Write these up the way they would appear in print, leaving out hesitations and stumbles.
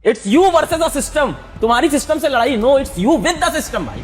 It's you versus the system. तुम्हारी system से लड़ाई no, it's you with the system. भाई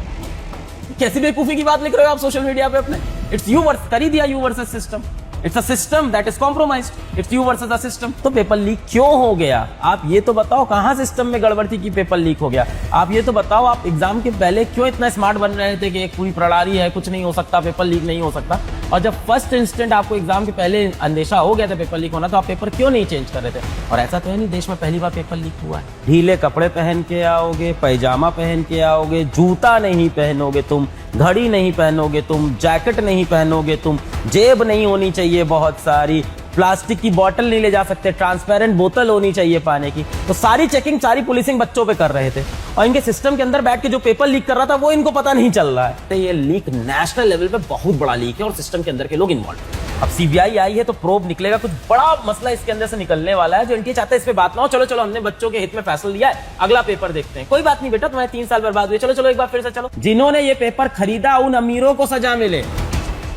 कैसी बेवकूफी की बात लिख रहे हो आप सोशल मीडिया पे अपने। इट्स यू वर्स कर ही दिया, you versus system. It's a system that is compromised. It's you versus the system. तो पेपर लीक क्यों हो गया, आप ये तो बताओ। कहां सिस्टम में गड़बड़ थी कि पेपर लीक हो गया? आप ये तो बताओ, आप एग्जाम के पहले क्यों इतना स्मार्ट बन रहे थे कि एक पूरी प्रणाली है, कुछ नहीं हो सकता, पेपर लीक नहीं हो सकता। और जब फर्स्ट इंस्टेंट आपको एग्जाम के पहले अंदेशा हो गया था पेपर लीक होना, तो आप पेपर क्यों नहीं चेंज कर रहे थे? और ऐसा तो है नहीं देश में पहली बार पेपर लीक हुआ है। ढीले कपड़े पहन के आओगे, पैजामा पहन के आओगे, जूता नहीं पहनोगे तुम, घड़ी नहीं पहनोगे तुम, जैकेट नहीं पहनोगे तुम, जेब नहीं होनी चाहिए बहुत सारी, प्लास्टिक की बोतल नहीं ले जा सकते, ट्रांसपेरेंट बोतल होनी चाहिए पानी की। तो सारी चेकिंग, सारी पुलिसिंग बच्चों पे कर रहे थे। और इनके सिस्टम के अंदर बैठ के जो पेपर लीक कर रहा था वो इनको पता नहीं चल रहा है। तो ये लीक नेशनल लेवल पे बहुत बड़ा लीक है और सिस्टम के अंदर के लोग इन्वॉल्व हैं। अब सीबीआई आई है तो प्रोब निकलेगा, कुछ बड़ा मसला इसके अंदर से निकलने वाला है। जो एनटीए चाहता है इस पे बात ना हो। चलो चलो, हमने बच्चों के हित में फैसला लिया है, अगला पेपर देखते हैं। कोई बात नहीं बेटा, तुम्हारे 3 साल बर्बाद हुए, चलो चलो एक बार फिर से चलो। जिन्होंने ये पेपर खरीदा उन अमीरों को सजा मिले।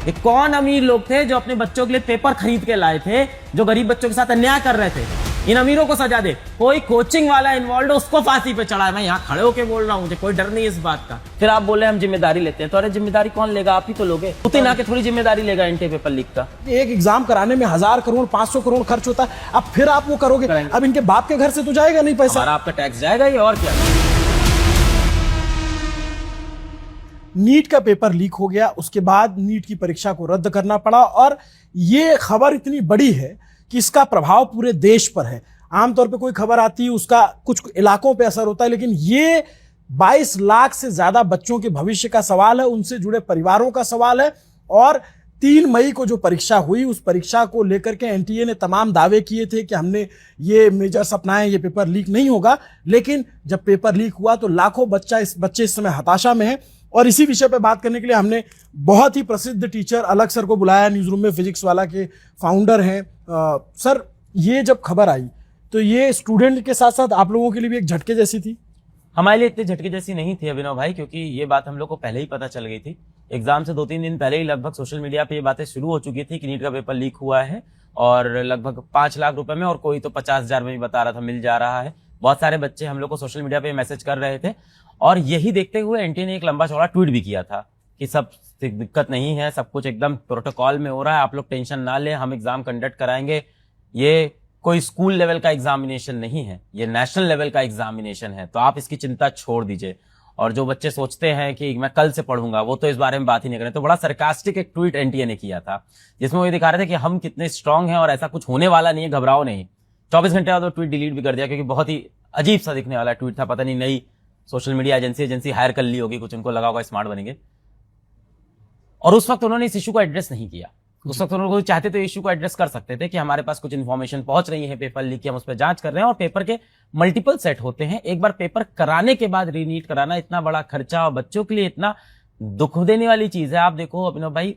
ये कौन अमीर लोग थे जो अपने बच्चों के लिए पेपर खरीद के लाए थे, जो गरीब बच्चों के साथ अन्याय कर रहे थे? इन अमीरों को सजा दे। कोई कोचिंग वाला इन्वॉल्व है उसको फांसी पे चढ़ा है। मैं यहाँ खड़े होकर बोल रहा हूँ, मुझे कोई डर नहीं इस बात का। फिर आप बोले हम जिम्मेदारी लेते हैं, तो अरे जिम्मेदारी कौन लेगा? आप ही तो लोगे। पुतिन आके थोड़ी जिम्मेदारी लेगा एनटीए पेपर लीक का। एक एग्जाम कराने में 1000 करोड़ 500 करोड़ खर्च होता है, अब फिर आप वो करोगे? अब इनके बाप के घर से तो जाएगा नहीं पैसा, आपका टैक्स जाएगा ही, और क्या। नीट का पेपर लीक हो गया, उसके बाद नीट की परीक्षा को रद्द करना पड़ा। और ये खबर इतनी बड़ी है कि इसका प्रभाव पूरे देश पर है। आमतौर पे कोई खबर आती है उसका कुछ इलाकों पे असर होता है, लेकिन ये 22 लाख से ज्यादा बच्चों के भविष्य का सवाल है, उनसे जुड़े परिवारों का सवाल है। और 3 मई को जो परीक्षा हुई, उस परीक्षा को लेकर के एनटीए ने तमाम दावे किए थे कि हमने ये मेजर्स अपनाए, ये पेपर लीक नहीं होगा। लेकिन जब पेपर लीक हुआ तो लाखों बच्चे इस समय हताशा में हैं। और इसी विषय पे बात करने के लिए हमने बहुत ही प्रसिद्ध टीचर अलग सर को बुलाया। न्यूज रूम में फिजिक्स वाला के फाउंडर हैं। सर, ये जब खबर आई तो ये स्टूडेंट के साथ साथ आप लोगों के लिए भी एक झटके जैसी थी? हमारे लिए इतने झटके जैसी नहीं थी अभिनव भाई, क्योंकि ये बात हम लोग को पहले ही पता चल गई थी। एग्जाम से 2-3 दिन पहले ही लगभग सोशल मीडिया पे ये बातें शुरू हो चुकी थी कि नीट का पेपर लीक हुआ है, और लगभग 5 लाख रुपए में, और कोई तो 50,000 में भी बता रहा था मिल जा रहा है। बहुत सारे बच्चे हम लोग को सोशल मीडिया पे मैसेज कर रहे थे। और यही देखते हुए एनटीए ने एक लंबा चौड़ा ट्वीट भी किया था कि सब दिक्कत नहीं है, सब कुछ एकदम प्रोटोकॉल में हो रहा है, आप लोग टेंशन ना लें, हम एग्जाम कंडक्ट कराएंगे। ये कोई स्कूल लेवल का एग्जामिनेशन नहीं है, ये नेशनल लेवल का एग्जामिनेशन है, तो आप इसकी चिंता छोड़ दीजिए। और जो बच्चे सोचते हैं कि मैं कल से पढ़ूंगा, वो तो इस बारे में बात ही नहीं करें। तो बड़ा सरकास्टिक एक ट्वीट एनटीए ने किया था, जिसमें वो ये दिखा रहे थे कि हम कितने स्ट्रांग हैं और ऐसा कुछ होने वाला नहीं है, घबराओ नहीं। 24 घंटे बाद वो ट्वीट डिलीट भी कर दिया, क्योंकि बहुत ही अजीब सा दिखने वाला ट्वीट था। पता नहीं नई सोशल मीडिया एजेंसी हायर कर ली होगी, कुछ उनको लगा होगा स्मार्ट बनेंगे। और उस वक्त उन्होंने इस इशू को एड्रेस नहीं किया। उस वक्त उन्होंने चाहते तो इशू को एड्रेस कर सकते थे कि हमारे पास कुछ इन्फॉर्मेशन पहुंच रही है पेपर लीक की, हम उस पर जांच कर रहे हैं। और पेपर के मल्टीपल सेट होते हैं, एक बार पेपर कराने के बाद रीनीट कराना इतना बड़ा खर्चा और बच्चों के लिए इतना दुख देने वाली चीज है। आप देखो अभिनव भाई,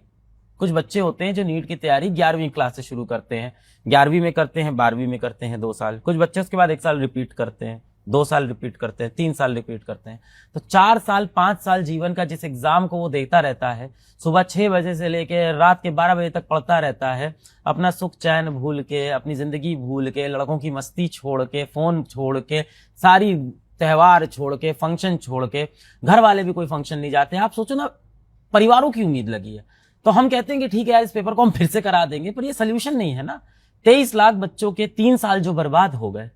कुछ बच्चे होते हैं जो नीट की तैयारी 11वीं क्लास से शुरू करते हैं, 11वीं में करते हैं, 12वीं में करते हैं 2 साल। कुछ बच्चे उसके बाद 1 साल रिपीट करते हैं, 2 साल रिपीट करते हैं, 3 साल रिपीट करते हैं। तो 4 साल 5 साल जीवन का जिस एग्जाम को वो देता रहता है, सुबह 6 बजे से लेके रात के 12 बजे तक पढ़ता रहता है, अपना सुख चैन भूल के, अपनी जिंदगी भूल के, लड़कों की मस्ती छोड़ के, फोन छोड़ के, सारी त्योहार छोड़ के, फंक्शन छोड़ के, घर वाले भी कोई फंक्शन नहीं जाते। आप सोचो ना, परिवारों की उम्मीद लगी है। तो हम कहते हैं कि ठीक है यार, इस पेपर को हम फिर से करा देंगे, पर ये सोल्यूशन नहीं है ना। 23 लाख बच्चों के 3 साल जो बर्बाद हो गए,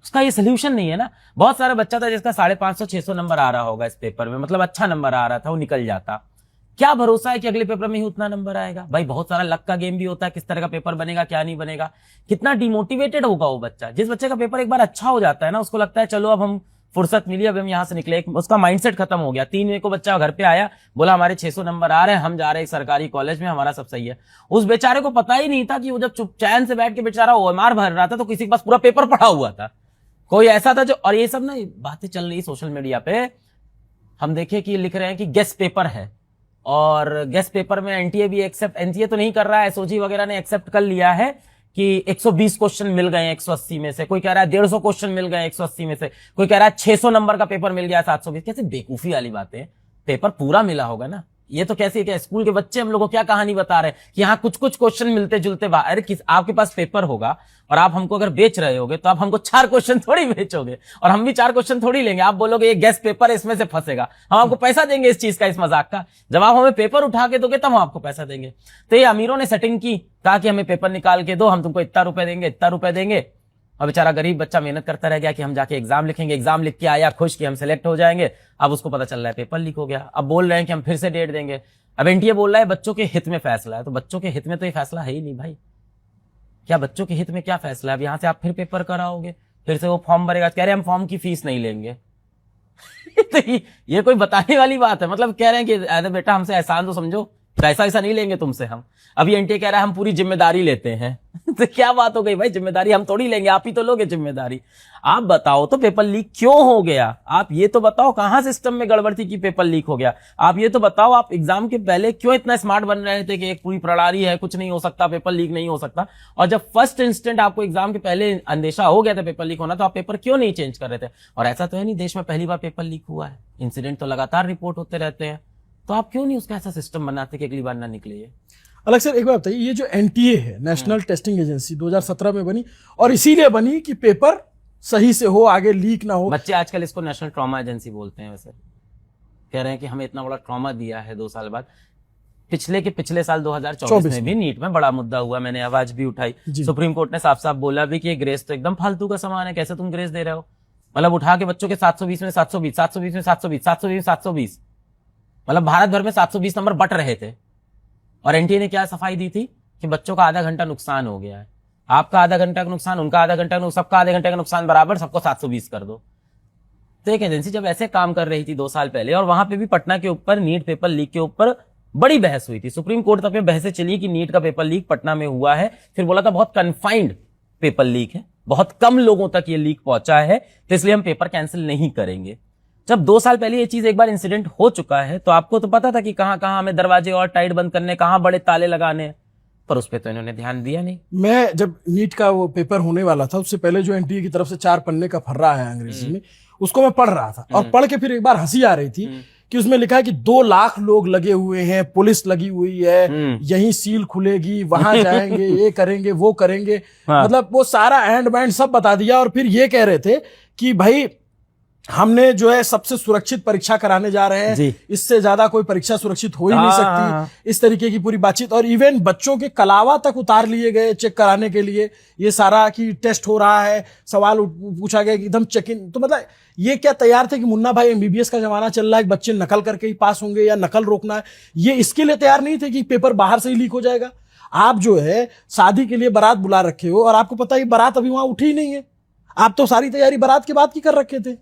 उसका ये सोल्यूशन नहीं है ना। बहुत सारा बच्चा था जिसका 550-600 नंबर आ रहा होगा इस पेपर में, मतलब अच्छा नंबर आ रहा था, वो निकल जाता। क्या भरोसा है कि अगले पेपर में ही उतना नंबर आएगा? भाई बहुत सारा लक का गेम भी होता है, किस तरह का पेपर बनेगा, क्या नहीं बनेगा। कितना डिमोटिवेटेड होगा वो बच्चा। जिस बच्चे का पेपर एक बार अच्छा हो जाता है ना, उसको लगता है चलो अब हम फुर्सत मिली, अब हम यहां से निकले, उसका माइंडसेट खत्म हो गया। 3 मई को बच्चा घर पे आया, बोला हमारे 600 नंबर आ रहे हैं, हम जा रहे हैं सरकारी कॉलेज में, हमारा सब सही है। उस बेचारे को पता ही नहीं था कि वो जब चुप चैन से बैठ के बेचारा ओएमआर भर रहा था तो किसी के पास पूरा पेपर पढ़ा हुआ था। कोई ऐसा था जो, और ये सब ना बातें चल रही सोशल मीडिया पे, हम देखे कि लिख रहे हैं कि गेस्ट पेपर है, और गेस्ट पेपर में एनटीए भी एक्सेप्ट, एनटीए तो नहीं कर रहा है, एसओजी वगैरह ने एक्सेप्ट कर लिया है कि 120 क्वेश्चन मिल गए 180 में से, कोई कह रहा है 150 क्वेश्चन मिल गए 180 में से, कोई कह रहा है 600 नंबर का पेपर मिल गया 720। कैसे बेवकूफी वाली बातें। पेपर पूरा मिला होगा ना, ये तो कैसे क्या स्कूल के बच्चे हम लोग को क्या कहानी बता रहे हैं कि यहाँ कुछ कुछ क्वेश्चन मिलते जुलते अरे किस आपके पास पेपर होगा और आप हमको अगर बेच रहे होगे तो आप हमको 4 क्वेश्चन थोड़ी बेचोगे और हम भी 4 क्वेश्चन थोड़ी लेंगे। आप बोलोगे ये गेस पेपर है इसमें से फंसेगा, हम आपको पैसा देंगे इस चीज का, इस मजाक का। जब आप हमें पेपर उठा के दोगे तब हम आपको पैसा देंगे। तो ये अमीरों ने सेटिंग की, कहा कि हमें पेपर निकाल के दो, हम तुमको इतना रुपए देंगे, इतना रुपए देंगे। और बेचारा गरीब बच्चा मेहनत करता रह गया कि हम जाके एग्जाम लिखेंगे, एग्जाम लिख के आया खुश कि हम सिलेक्ट हो जाएंगे। अब उसको पता चल रहा है पेपर लीक हो गया। अब बोल रहे हैं कि हम फिर से डेट देंगे। अब एनटीए बोल रहा है बच्चों के हित में फैसला है। तो बच्चों के हित में तो ये फैसला है ही नहीं भाई। क्या बच्चों के हित में क्या फैसला है? अब यहां से आप फिर पेपर कराओगे, फिर से वो फॉर्म भरेगा, कह रहे हैं हम फॉर्म की फीस नहीं लेंगे। तो ये कोई बताने वाली बात है? मतलब कह रहे हैं कि अरे बेटा हमसे एहसान तो समझो, पैसा ऐसा नहीं लेंगे तुमसे हम। अभी एनटीए कह रहा है हम पूरी जिम्मेदारी लेते हैं। तो क्या बात हो गई भाई, जिम्मेदारी हम थोड़ी लेंगे, आप ही तो लोगे जिम्मेदारी। आप बताओ तो पेपर लीक क्यों हो गया? आप ये तो बताओ कहां सिस्टम में गड़बड़ थी कि पेपर लीक हो गया? आप ये तो बताओ आप एग्जाम के पहले क्यों इतना स्मार्ट बन रहे थे कि एक पूरी प्रणाली है, कुछ नहीं हो सकता, पेपर लीक नहीं हो सकता। और जब फर्स्ट इंस्टेंट आपको एग्जाम के पहले अंदेशा हो गया था पेपर लीक होना, तो आप पेपर क्यों नहीं चेंज कर रहे थे? और ऐसा तो है नहीं देश में पहली बार पेपर लीक हुआ है, इंसिडेंट तो लगातार रिपोर्ट होते रहते हैं। तो आप क्यों नहीं उसका ऐसा सिस्टम बनाते कि अगली बार ना निकले ये? अलग सर एक बात बताइए, ये जो एनटीए है नेशनल टेस्टिंग एजेंसी 2017 में बनी और इसीलिए बनी कि पेपर सही से हो, आगे लीक ना हो। बच्चे आजकल इसको नेशनल ट्रॉमा एजेंसी बोलते हैं। वैसे कह रहे हैं कि हमें इतना बड़ा ट्रॉमा दिया है 2 साल बाद। पिछले साल 2024 में भी नीट में बड़ा मुद्दा हुआ, मैंने आवाज भी उठाई। सुप्रीम कोर्ट ने साफ साफ बोला भी कि ये ग्रेस तो एकदम फालतू का सामान है, कैसे तुम ग्रेस दे रहे हो? मतलब उठा के बच्चों के 720 में 720, 720 में 720, 720 में 720, मतलब भारत भर में 720 नंबर बट रहे थे। और एनटीए ने क्या सफाई दी थी कि बच्चों का आधा घंटा नुकसान हो गया है, आपका आधा घंटा का नुकसान, उनका आधा घंटा का, सबका आधे घंटे का नुकसान बराबर, सबको 720 कर दो। तो एक एजेंसी जब ऐसे काम कर रही थी 2 साल पहले, और वहां पे भी पटना के ऊपर नीट पेपर लीक के ऊपर बड़ी बहस हुई थी, सुप्रीम कोर्ट तक में बहसें चली कि नीट का पेपर लीक पटना में हुआ है। फिर बोला था बहुत कन्फाइंड पेपर लीक है, बहुत कम लोगों तक ये लीक पहुंचा है, तो इसलिए हम पेपर कैंसिल नहीं करेंगे। जब 2 साल पहले ये चीज एक बार इंसिडेंट हो चुका है, तो आपको तो पता था कि कहां कहां हमें दरवाजे और टाइट बंद करने, कहां बड़े ताले लगाने हैं, पर उस पर तो इन्होंने ध्यान दिया नहीं। मैं जब नीट का वो पेपर होने वाला था, उससे पहले जो एनटीए की तरफ से 4 पन्ने का फर्रा है अंग्रेजी में, उसको मैं पढ़ रहा था और पढ़ के फिर एक बार हंसी आ रही थी कि उसमें लिखा है कि 2 लाख लोग लगे हुए हैं, पुलिस लगी हुई है, यहीं सील खुलेगी, वहां जाएंगे, ये करेंगे, वो करेंगे। मतलब वो सारा एंड बैंड सब बता दिया। और फिर ये कह रहे थे कि भाई हमने जो है सबसे सुरक्षित परीक्षा कराने जा रहे हैं, इससे ज्यादा कोई परीक्षा सुरक्षित हो ही नहीं सकती, इस तरीके की पूरी बातचीत। और इवन बच्चों के कलावा तक उतार लिए गए चेक कराने के लिए, ये सारा कि टेस्ट हो रहा है, सवाल पूछा गया कि एकदम चेक इन। तो मतलब ये क्या तैयार थे कि मुन्ना भाई एमबीबीएस का जमाना चल रहा है, बच्चे नकल करके ही पास होंगे या नकल रोकना है, ये इसके लिए तैयार नहीं थे कि पेपर बाहर से ही लीक हो जाएगा। आप जो है शादी के लिए बारात बुला रखे हो और आपको पता है बारात अभी वहां उठी ही नहीं है, आप तो सारी तैयारी बारात के बाद की कर रखे थे।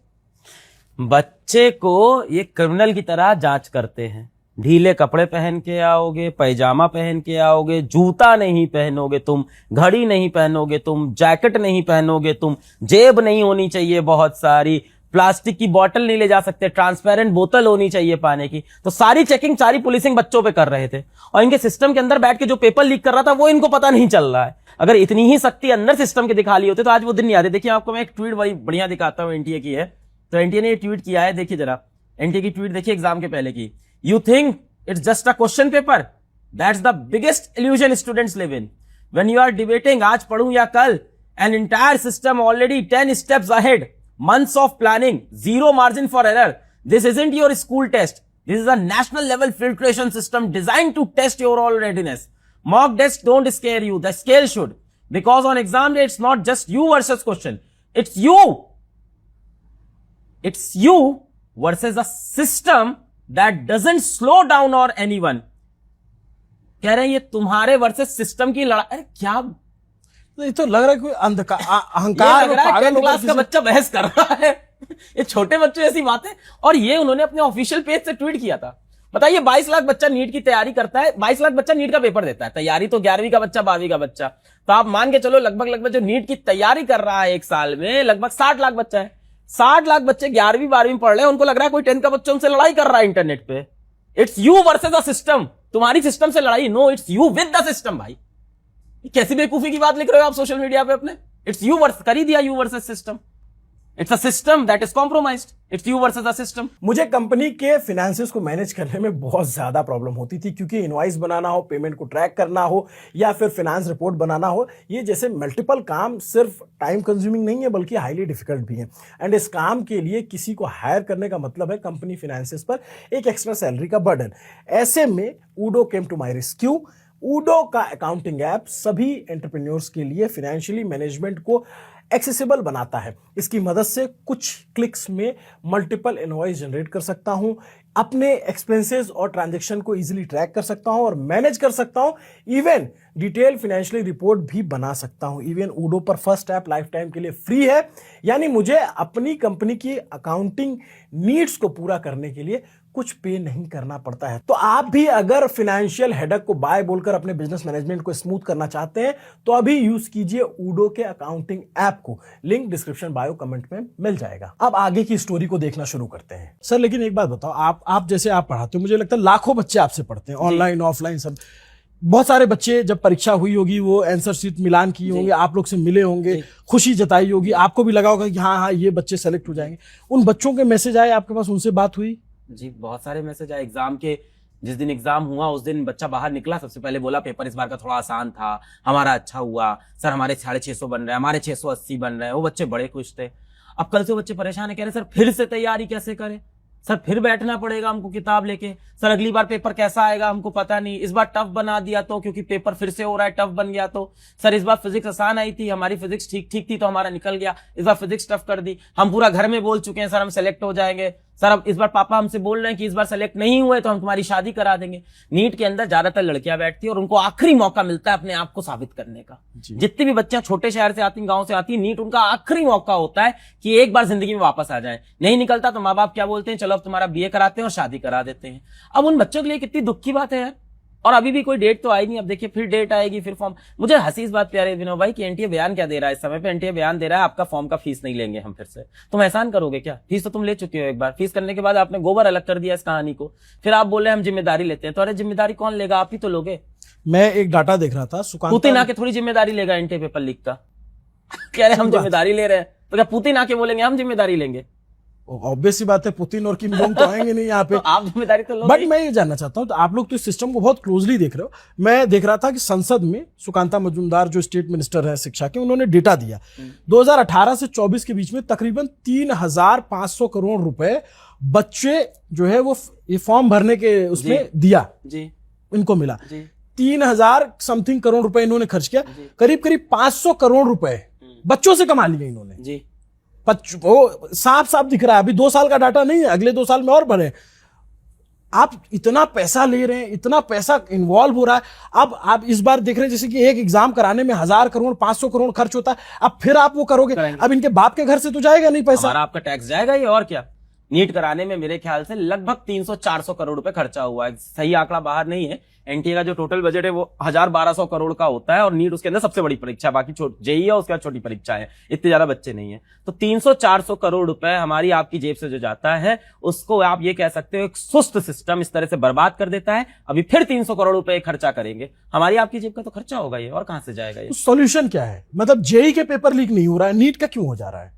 बच्चे को ये क्रिमिनल की तरह जांच करते हैं, ढीले कपड़े पहन के आओगे, पैजामा पहन के आओगे, जूता नहीं पहनोगे तुम, घड़ी नहीं पहनोगे तुम, जैकेट नहीं पहनोगे तुम, जेब नहीं होनी चाहिए बहुत सारी, प्लास्टिक की बोतल नहीं ले जा सकते, ट्रांसपेरेंट बोतल होनी चाहिए पानी की। तो सारी चेकिंग, सारी पुलिसिंग बच्चों पे कर रहे थे, और इनके सिस्टम के अंदर बैठ के जो पेपर लीक कर रहा था वो इनको पता नहीं चल रहा है। अगर इतनी ही शक्ति अंदर सिस्टम के दिखा लिए होते तो आज वो दिन नहीं आते। देखिए आपको मैं एक ट्वीट बड़ी बढ़िया दिखाता हूं, एनटीए की है। तो एनटीए ने ये ट्वीट किया है, देखिए जरा एनटीए की ट्वीट देखिए एग्जाम के पहले की। You think it's just a question paper, that's the biggest illusion students live in when you are debating आज पढ़ूं या कल, an entire system already 10 steps ahead, months of planning, zero margin for error. This isn't your school test, this is a national level filtration system designed to test your all readiness. Mock tests don't scare you, the scale should, because on exam day it's not just you versus question, it's you versus a system that doesn't slow down or anyone. कह रहे हैं ये तुम्हारे versus system की लड़ाई। अरे क्या, ये तो लग रहा है कोई अहंकार क्लास का बच्चा बहस कर रहा है। ये छोटे बच्चे ऐसी बातें, और ये उन्होंने अपने ऑफिशियल पेज से ट्वीट किया था। बताइए 22 लाख बच्चा नीट की तैयारी करता है, 22 लाख बच्चा नीट का पेपर देता है, तैयारी तो 11वीं का बच्चा, 12वीं का बच्चा, तो आप मान के चलो लगभग जो नीट की तैयारी कर रहा है एक साल में लगभग 60 लाख बच्चा है। 60 लाख बच्चे 11वीं 12वीं पढ़ रहे हैं, उनको लग रहा है कोई 10th का बच्चा उनसे लड़ाई कर रहा है इंटरनेट पे। It's you versus the system, तुम्हारी सिस्टम से लड़ाई, no it's you with the system. भाई कैसी बेवकूफी की बात लिख रहे हो आप सोशल मीडिया पे अपने, इट्स यू वर्सेस, कर ही दिया you versus system. It's a system that is compromised, it's you versus the system. मुझे कंपनी के फाइनेंसेस को मैनेज करने में बहुत ज्यादा प्रॉब्लम होती थी, क्योंकि इनवॉइस बनाना हो, पेमेंट को ट्रैक करना हो, या फिर फाइनेंस रिपोर्ट बनाना हो, ये जैसे मल्टीपल काम सिर्फ टाइम कंज्यूमिंग नहीं है बल्कि हाईली डिफिकल्ट भी है। एंड इस काम के लिए किसी को हायर करने का मतलब है कंपनी फाइनेंसेस पर एक एक्स्ट्रा सैलरी का बर्डन। ऐसे में ऊडो केम टू माई रेस्क्यू। ऊडो का अकाउंटिंग ऐप सभी एंटरप्रेन्योर्स के लिए फाइनेंशियली मैनेजमेंट को एक्सेसिबल बनाता है। इसकी मदद से कुछ क्लिक्स में मल्टीपल इनवॉइस जनरेट कर सकता हूं, अपने एक्सपेंसेस और ट्रांजैक्शन को इजीली ट्रैक कर सकता हूं और मैनेज कर सकता हूं। इवन डिटेल फाइनेंशियल रिपोर्ट भी बना सकता हूं। इवन ऊडो पर फर्स्ट ऐप लाइफ टाइम के लिए फ्री है, यानी मुझे अपनी कंपनी की अकाउंटिंग नीड्स को पूरा करने के लिए कुछ पे नहीं करना पड़ता है। तो आप भी अगर फाइनेंशियल हेडेक को बाय बोलकर अपने बिजनेस मैनेजमेंट को स्मूथ करना चाहते हैं तो अभी यूज कीजिए ऊडो के अकाउंटिंग ऐप को। लिंक डिस्क्रिप्शन बायो कमेंट में मिल जाएगा। अब आगे की स्टोरी को देखना शुरू करते हैं। सर लेकिन एक बात बताओ, आप जैसे आप पढ़ाते हो, मुझे लगता है लाखों बच्चे आपसे पढ़ते हैं, ऑनलाइन ऑफलाइन सब। बहुत सारे बच्चे जब परीक्षा हुई होगी वो आंसर शीट मिलान किए होंगे, आप लोग से मिले होंगे, खुशी जताई होगी, आपको भी लगा होगा कि हाँ हाँ ये बच्चे सेलेक्ट हो जाएंगे। उन बच्चों के मैसेज आए आपके पास, उनसे बात हुई? जी बहुत सारे मैसेज आए। एग्जाम के जिस दिन एग्जाम हुआ उस दिन बच्चा बाहर निकला, सबसे पहले बोला पेपर इस बार का थोड़ा आसान था, हमारा अच्छा हुआ सर, हमारे 650 बन रहे हैं, हमारे 680 बन रहे हैं। वो बच्चे बड़े खुश थे। अब कल से बच्चे परेशान है, कह रहे सर फिर से तैयारी कैसे करें, सर फिर बैठना पड़ेगा हमको किताब लेके, सर अगली बार पेपर कैसा आएगा हमको पता नहीं, इस बार टफ बना दिया तो, क्योंकि पेपर फिर से हो रहा है टफ बन गया तो, सर इस बार फिजिक्स आसान आई थी, हमारी फिजिक्स ठीक थी तो हमारा निकल गया, इस बार फिजिक्स टफ कर दी, हम पूरा घर में बोल चुके हैं सर हम सेलेक्ट हो जाएंगे, सर अब इस बार पापा हमसे बोल रहे हैं कि इस बार सेलेक्ट नहीं हुए तो हम तुम्हारी शादी करा देंगे। नीट के अंदर ज्यादातर लड़कियां बैठती है और उनको आखिरी मौका मिलता है अपने आप को साबित करने का। जितनी भी बच्चियां छोटे शहर से आती हैं, गांव से आती हैं, नीट उनका आखिरी मौका होता है कि एक बार जिंदगी में वापस आ जाए। नहीं निकलता तो माँ बाप क्या बोलते हैं, चलो अब तुम्हारा बीए कराते हैं और शादी करा देते हैं। अब उन बच्चों के लिए कितनी दुख की बात है यार। और अभी भी कोई डेट तो आई नहीं, अब देखिए फिर डेट आएगी, फिर फॉर्म। मुझे हंसी इस बात प्यारे विनोद भाई कि एनटीए बयान क्या दे रहा है इस समय पे, एनटीए बयान दे रहा है आपका फॉर्म का फीस नहीं लेंगे हम फिर से। तुम एहसान करोगे क्या? फीस तो तुम ले चुके हो एक बार, फीस करने के बाद आपने गोबर अलग कर दिया इस कहानी को, फिर आप बोल रहे हैं हम जिम्मेदारी लेते हैं। तो अरे जिम्मेदारी कौन लेगा, आप ही तो लोगे। मैं एक डाटा देख रहा था, पुतिन आके थोड़ी जिम्मेदारी लेगा एनटीए पेपर लीक का। कह रहे हम जिम्मेदारी ले रहे हैं, तो क्या पुतिन आके बोलेंगे हम जिम्मेदारी लेंगे? ऑब्वियस सी बात है, पुतिन और किम जोंग तो आएंगे नहीं यहाँ पे। तो आप जिम्मेदारी तो लोगे। बट मैं ये जानना चाहता हूँ, तो आप लोग तो इस सिस्टम को बहुत क्लोजली देख रहे हो। मैं देख रहा था कि संसद में सुकांता मजूमदार जो स्टेट मिनिस्टर है शिक्षा के, उन्होंने डेटा दिया 2018 से 24 के बीच में तकरीबन 3,500 करोड़ रुपए बच्चे जो है वो ये फॉर्म भरने के उसमें दिया जी, इनको मिला 3,000 समथिंग करोड़ रुपए इन्होंने खर्च किया। करीब करीब 500 करोड़ रुपए बच्चों से कमा लिए इन्होंने जी। वो साफ साफ दिख रहा है। अभी 2 साल का डाटा नहीं है, अगले 2 साल में और बढ़े। आप इतना पैसा ले रहे हैं, इतना पैसा इन्वॉल्व हो रहा है। अब आप इस बार देख रहे हैं जैसे कि एक एग्जाम कराने में 1,000 करोड़ 500 करोड़ खर्च होता है। अब फिर आप वो करोगे, अब इनके बाप के घर से तो जाएगा नहीं पैसा, हमारा आपका टैक्स जाएगा ये, और क्या। नीट कराने में मेरे ख्याल से लगभग 300-400 करोड़ रुपए खर्चा हुआ है, सही आंकड़ा बाहर नहीं है। एनटीए का जो टोटल बजट है वो 1,000-1,200 करोड़ का होता है, और नीट उसके अंदर सबसे बड़ी परीक्षा, बाकी जेईई है उसके बाद छोटी परीक्षा है, इतने ज्यादा बच्चे नहीं है। तो 300-400 करोड़ रुपए हमारी आपकी जेब से जो जाता है उसको आप ये कह सकते हो एक सुस्त सिस्टम इस तरह से बर्बाद कर देता है। अभी फिर 300 करोड़ रुपए खर्चा करेंगे, हमारी आपकी जेब का तो खर्चा होगा ये, और कहां से जाएगा ये? सॉल्यूशन क्या है? मतलब जेईई के पेपर लीक नहीं हो रहा है, नीट का क्यों हो जा रहा है?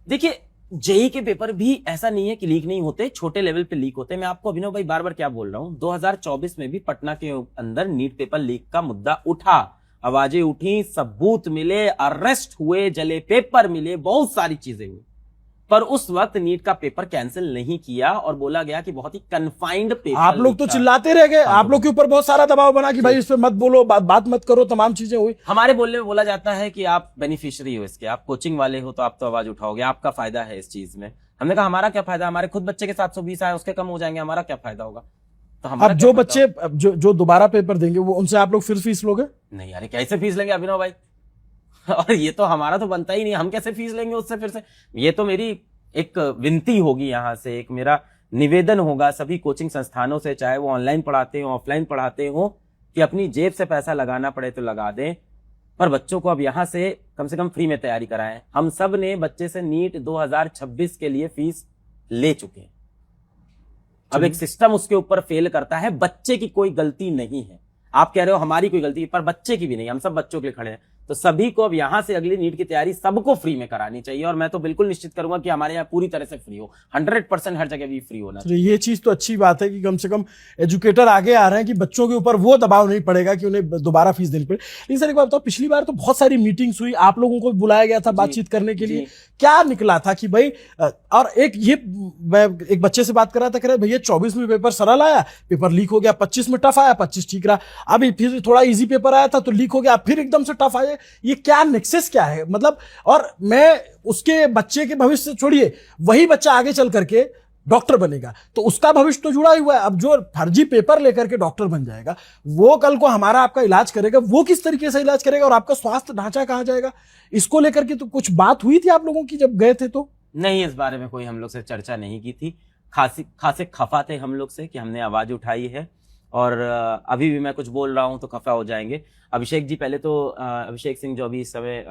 देखिए जेईई के पेपर भी ऐसा नहीं है कि लीक नहीं होते, छोटे लेवल पे लीक होते हैं। मैं आपको अभिनव भाई बार बार क्या बोल रहा हूं, 2024 में भी पटना के अंदर नीट पेपर लीक का मुद्दा उठा, आवाजें उठी, सबूत मिले, अरेस्ट हुए, जले पेपर मिले, बहुत सारी चीजें हुई, पर उस वक्त नीट का पेपर कैंसिल नहीं किया और बोला गया कि बहुत ही कन्फाइंड पेपर। आप लोग तो चिल्लाते रह गए, आप लोग के ऊपर बहुत सारा दबाव बना कि भाई इस पे मत बोलो, बात मत करो, तमाम चीजें हुई। हमारे बोलने में बोला जाता है कि आप बेनिफिशियरी हो इसके, आप कोचिंग वाले हो तो आप तो आवाज उठाओगे, आपका फायदा है इस चीज में। हमने कहा हमारा क्या फायदा, हमारे खुद बच्चे के 720 आए उसके कम हो जाएंगे, हमारा क्या फायदा होगा? तो अब जो बच्चे जो दोबारा पेपर देंगे वो उनसे आप लोग फिर फीस लोगे? नहीं यार कैसे फीस लेंगे अभिनव भाई और ये तो हमारा तो बनता ही नहीं, हम कैसे फीस लेंगे उससे फिर से? ये तो मेरी एक विनती होगी यहां से, एक मेरा निवेदन होगा सभी कोचिंग संस्थानों से, चाहे वो ऑनलाइन पढ़ाते हो ऑफलाइन पढ़ाते हो, कि अपनी जेब से पैसा लगाना पड़े तो लगा दें, पर बच्चों को अब यहां से कम फ्री में तैयारी कराएं। हम सब ने बच्चे से नीट 2026 के लिए फीस ले चुके हैं। अब एक सिस्टम उसके ऊपर फेल करता है, बच्चे की कोई गलती नहीं है। आप कह रहे हो हमारी कोई गलती, पर बच्चे की भी नहीं, हम सब बच्चों के लिए खड़े हैं। तो सभी को अब यहाँ से अगली नीट की तैयारी सबको फ्री में करानी चाहिए, और मैं तो बिल्कुल निश्चित करूंगा कि हमारे यहाँ पूरी तरह से फ्री हो, 100% हर जगह भी फ्री होना तो ये चीज तो अच्छी बात है कि कम से कम एजुकेटर आगे आ रहे हैं कि बच्चों के ऊपर वो दबाव नहीं पड़ेगा कि उन्हें दोबारा फीस देनी पड़े। लेकिन सर एक बात बताओ, पिछली बार तो बहुत सारी मीटिंग्स हुई, आप लोगों को बुलाया गया था बातचीत करने के लिए, क्या निकला था कि भाई, और मैं एक बच्चे से बात कर रहा था, कह रहे भैया 24 में पेपर सरल आया, पेपर लीक हो गया, 25 में टफ आया, 25 ठीक रहा, अभी फिर थोड़ा इजी पेपर आया था तो लीक हो गया, फिर एकदम से टफ आया, ये क्या नेक्सस क्या है मतलब? और मैं उसके बच्चे के भविष्य से छोड़िए, वही बच्चा आगे चल करके डॉक्टर बनेगा तो उसका भविष्य तो जुड़ा ही हुआ है। अब जो फर्जी पेपर लेकर के डॉक्टर बन जाएगा, वो कल को हमारा आपका इलाज करेगा, वो किस तरीके से इलाज करेगा, और आपका स्वास्थ्य ढांचा कहां जाएगा? इसको लेकर के तो कुछ बात हुई थी आप लोगों की जब गए थे? तो नहीं, इस बारे में कोई हम लोग से चर्चा नहीं की थी। खासे खफा थे हम लोग से कि हमने आवाज उठाई है, और अभी भी मैं कुछ बोल रहा हूं तो खफा हो जाएंगे। अभिषेक जी, पहले तो अभिषेक सिंह जो अभी इस समय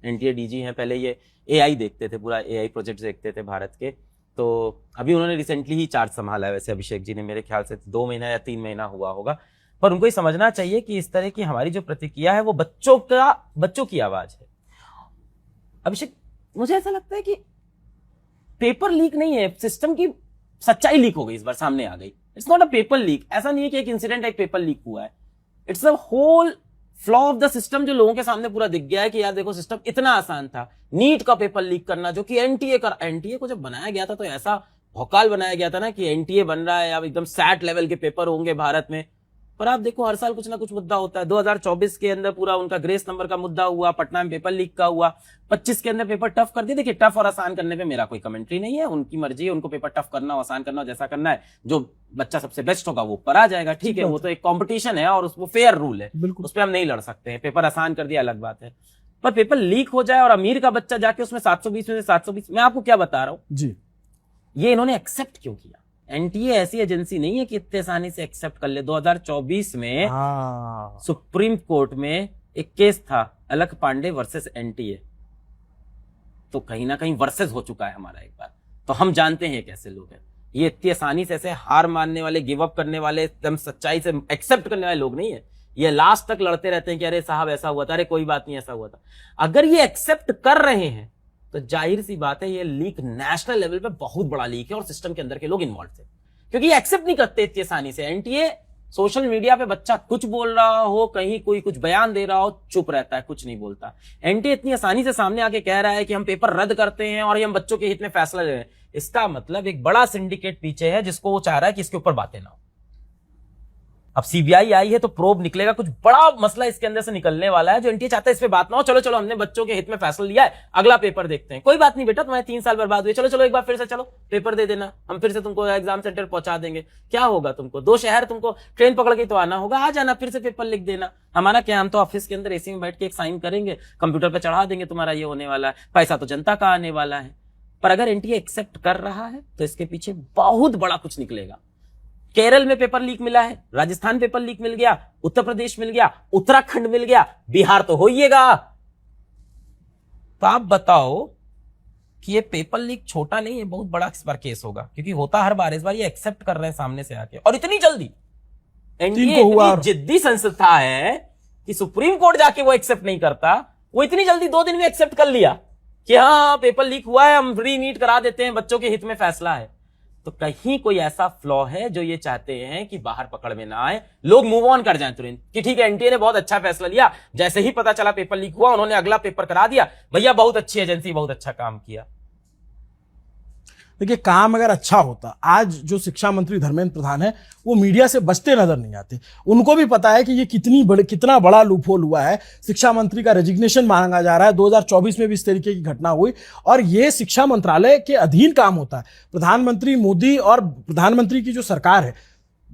एनटीए डीजी हैं, पहले ये एआई देखते थे, पूरा एआई प्रोजेक्ट देखते थे भारत के, तो अभी उन्होंने रिसेंटली ही चार्ज संभाला है। वैसे अभिषेक जी ने, मेरे ख्याल से 2 महीना या 3 महीना हुआ होगा, पर उनको ये समझना चाहिए कि इस तरह की हमारी जो प्रतिक्रिया है वो बच्चों की आवाज है। अभिषेक, मुझे ऐसा लगता है कि पेपर लीक नहीं है, सिस्टम की सच्चाई लीक हो गई, इस बार सामने आ गई। It's not a paper leak. ऐसा नहीं है कि एक इंसिडेंट एक पेपर लीक हुआ है, it's a whole flaw of the system जो लोगों के सामने पूरा दिख गया है कि यार देखो, सिस्टम इतना आसान था। नीट का पेपर लीक करना, जो कि एनटीए को जब बनाया गया था तो ऐसा भौकाल बनाया गया था ना कि एनटीए बन रहा है, अब एकदम सैट लेवल के पेपर होंगे भारत में। पर आप देखो, हर साल कुछ ना कुछ मुद्दा होता है। 2024 के अंदर पूरा उनका ग्रेस नंबर का मुद्दा हुआ, पटना में पेपर लीक का हुआ, 25 के अंदर पेपर टफ कर दिए। देखिए, टफ और आसान करने पे मेरा कोई कमेंट्री नहीं है, उनकी मर्जी है, उनको पेपर टफ करना हो, आसान करना हो, जैसा करना है। जो बच्चा सबसे बेस्ट होगा वो ऊपर आ जाएगा, ठीक है, वो तो एक कॉम्पिटिशन है और वो फेयर रूल है, उस पर हम नहीं लड़ सकते हैं। पेपर आसान कर दिया अलग बात है, पर पेपर लीक हो जाए और अमीर का बच्चा जाके उसमें 720 में से 720, मैं आपको क्या बता रहा हूं जी, ये इन्होंने एक्सेप्ट क्यों किया? एनटीए ऐसी एजेंसी नहीं है कि इतने आसानी से एक्सेप्ट कर ले। 2024 में सुप्रीम कोर्ट में एक केस था, अलख पांडे वर्सेस एनटीए, तो कहीं ना कहीं वर्सेस हो चुका है हमारा एक बार, तो हम जानते हैं कैसे लोग हैं। ये इतनी आसानी से ऐसे हार मानने वाले, गिव अप करने वाले, एकदम सच्चाई से एक्सेप्ट करने वाले लोग नहीं है। ये लास्ट तक लड़ते रहते हैं कि अरे साहब ऐसा हुआ था, अरे कोई बात नहीं ऐसा हुआ था। अगर ये एक्सेप्ट कर रहे हैं तो जाहिर सी बात है ये लीक नेशनल लेवल पे बहुत बड़ा लीक है और सिस्टम के अंदर के लोग इन्वॉल्व थे, क्योंकि ये एक्सेप्ट नहीं करते इतनी आसानी से। एनटीए सोशल मीडिया पे बच्चा कुछ बोल रहा हो, कहीं कोई कुछ बयान दे रहा हो, चुप रहता है, कुछ नहीं बोलता। एनटीए इतनी आसानी से सामने आके कह रहा है कि हम पेपर रद्द करते हैं और हम बच्चों के हित में फैसला ले रहे हैं, इसका मतलब एक बड़ा सिंडिकेट पीछे है जिसको वो चाह रहा है कि इसके ऊपर बातें ना हो। अब सीबीआई आई है तो प्रोब निकलेगा, कुछ बड़ा मसला इसके अंदर से निकलने वाला है जो एनटीए चाहता है इस पे बात ना हो। चलो हमने बच्चों के हित में फैसला लिया है, अगला पेपर देखते हैं। कोई बात नहीं बेटा, तुम्हारे 3 साल बर्बाद हुए, चलो एक बार फिर से चलो पेपर दे देना, हम फिर से तुमको एग्जाम सेंटर पहुंचा देंगे। क्या होगा तुमको? 2 शहर तुमको ट्रेन पकड़ के तो आना होगा, आ जाना, फिर से पेपर लिख देना। हमारा क्या, हम तो ऑफिस के अंदर एसी में बैठ के एक साइन करेंगे, कंप्यूटर पे चढ़ा देंगे, तुम्हारा ये होने वाला है, पैसा तो जनता का आने वाला है। पर अगर एनटीए एक्सेप्ट कर रहा है तो इसके पीछे बहुत बड़ा कुछ निकलेगा। केरल में पेपर लीक मिला है, राजस्थान पेपर लीक मिल गया, उत्तर प्रदेश मिल गया, उत्तराखंड मिल गया, बिहार तो होइएगा। तो आप बताओ कि ये पेपर लीक छोटा नहीं है, बहुत बड़ा इस बार केस होगा, क्योंकि होता हर बार, इस बार ये एक्सेप्ट कर रहे हैं सामने से आके, और इतनी जल्दी। एनडीए इतनी जिद्दी संस्था है कि सुप्रीम कोर्ट जाके वो एक्सेप्ट नहीं करता, वो इतनी जल्दी 2 दिन में एक्सेप्ट कर लिया कि हाँ पेपर लीक हुआ है, हम री नीट करा देते हैं, बच्चों के हित में फैसला है। तो कहीं कोई ऐसा फ्लॉ है जो ये चाहते हैं कि बाहर पकड़ में ना आए, लोग मूव ऑन कर जाएं तुरंत कि ठीक है एनटीए ने बहुत अच्छा फैसला लिया, जैसे ही पता चला पेपर लीक हुआ उन्होंने अगला पेपर करा दिया, भैया बहुत अच्छी एजेंसी, बहुत अच्छा काम किया। देखिए, काम अगर अच्छा होता, आज जो शिक्षा मंत्री धर्मेंद्र प्रधान है वो मीडिया से बचते नजर नहीं आते। उनको भी पता है कि ये कितना बड़ा लूपहोल हुआ है। शिक्षा मंत्री का रेजिग्नेशन मांगा जा रहा है, 2024 में भी इस तरीके की घटना हुई, और ये शिक्षा मंत्रालय के अधीन काम होता है। प्रधानमंत्री मोदी और प्रधानमंत्री की जो सरकार है,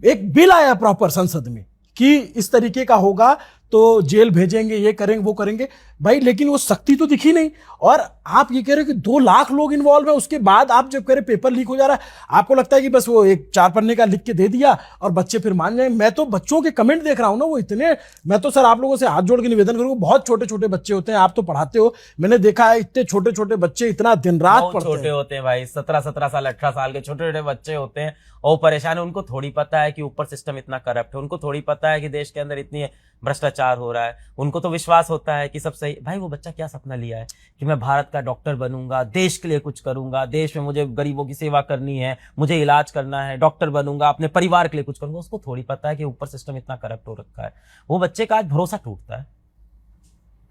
एक बिल आया प्रॉपर संसद में कि इस तरीके का होगा तो जेल भेजेंगे, ये करेंगे, वो करेंगे भाई, लेकिन वो सख्ती तो दिखी नहीं। और आप ये कह रहे हो कि 2 लाख लोग इन्वॉल्व है, उसके बाद आप जब कह रहे पेपर लीक हो जा रहा है, आपको लगता है कि बस वो एक 4 पन्ने का लिख के दे दिया और बच्चे फिर मान जाए। मैं तो बच्चों के कमेंट देख रहा हूं ना, वो इतने, मैं तो सर आप लोगों से हाथ जोड़ के निवेदन करूंगा, बहुत छोटे छोटे बच्चे होते हैं, आप तो पढ़ाते हो, मैंने देखा है इतने छोटे छोटे बच्चे इतना दिन रात पढ़ते हैं। छोटे होते हैं भाई, 17 साल 18 साल के छोटे छोटे बच्चे होते हैं और परेशान है। उनको थोड़ी पता है कि ऊपर सिस्टम इतना करप्ट है, उनको थोड़ी पता है कि देश के अंदर इतनी भ्रष्टाचार प्रचार हो रहा है, उनको तो विश्वास होता है कि सब सही। भाई वो बच्चा क्या सपना लिया है कि मैं भारत का डॉक्टर बनूंगा, देश के लिए कुछ करूंगा, देश में मुझे गरीबों की सेवा करनी है, मुझे इलाज करना है, डॉक्टर बनूंगा, अपने परिवार के लिए कुछ करूंगा। उसको थोड़ी पता है कि ऊपर सिस्टम इतना करप्ट हो रखा है। वो बच्चे का आज भरोसा टूटता है।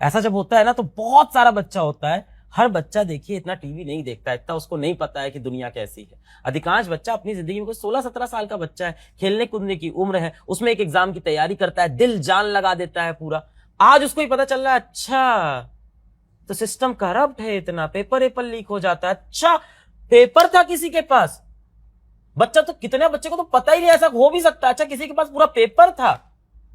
ऐसा जब होता है ना, तो बहुत सारा बच्चा होता है। हर बच्चा देखिए इतना टीवी नहीं देखता है, इतना उसको नहीं पता है कि दुनिया कैसी है। अधिकांश बच्चा अपनी जिंदगी में कोई 16-17 साल का बच्चा है, खेलने कूदने की उम्र है, उसमें एक एग्जाम की तैयारी करता है, दिल जान लगा देता है पूरा। आज उसको ही पता चल रहा है, अच्छा तो सिस्टम करप्ट है, इतना पेपर लीक हो जाता है। अच्छा पेपर था किसी के पास, बच्चा तो कितने बच्चे को तो पता ही नहीं ऐसा हो भी सकता है। अच्छा किसी के पास पूरा पेपर था,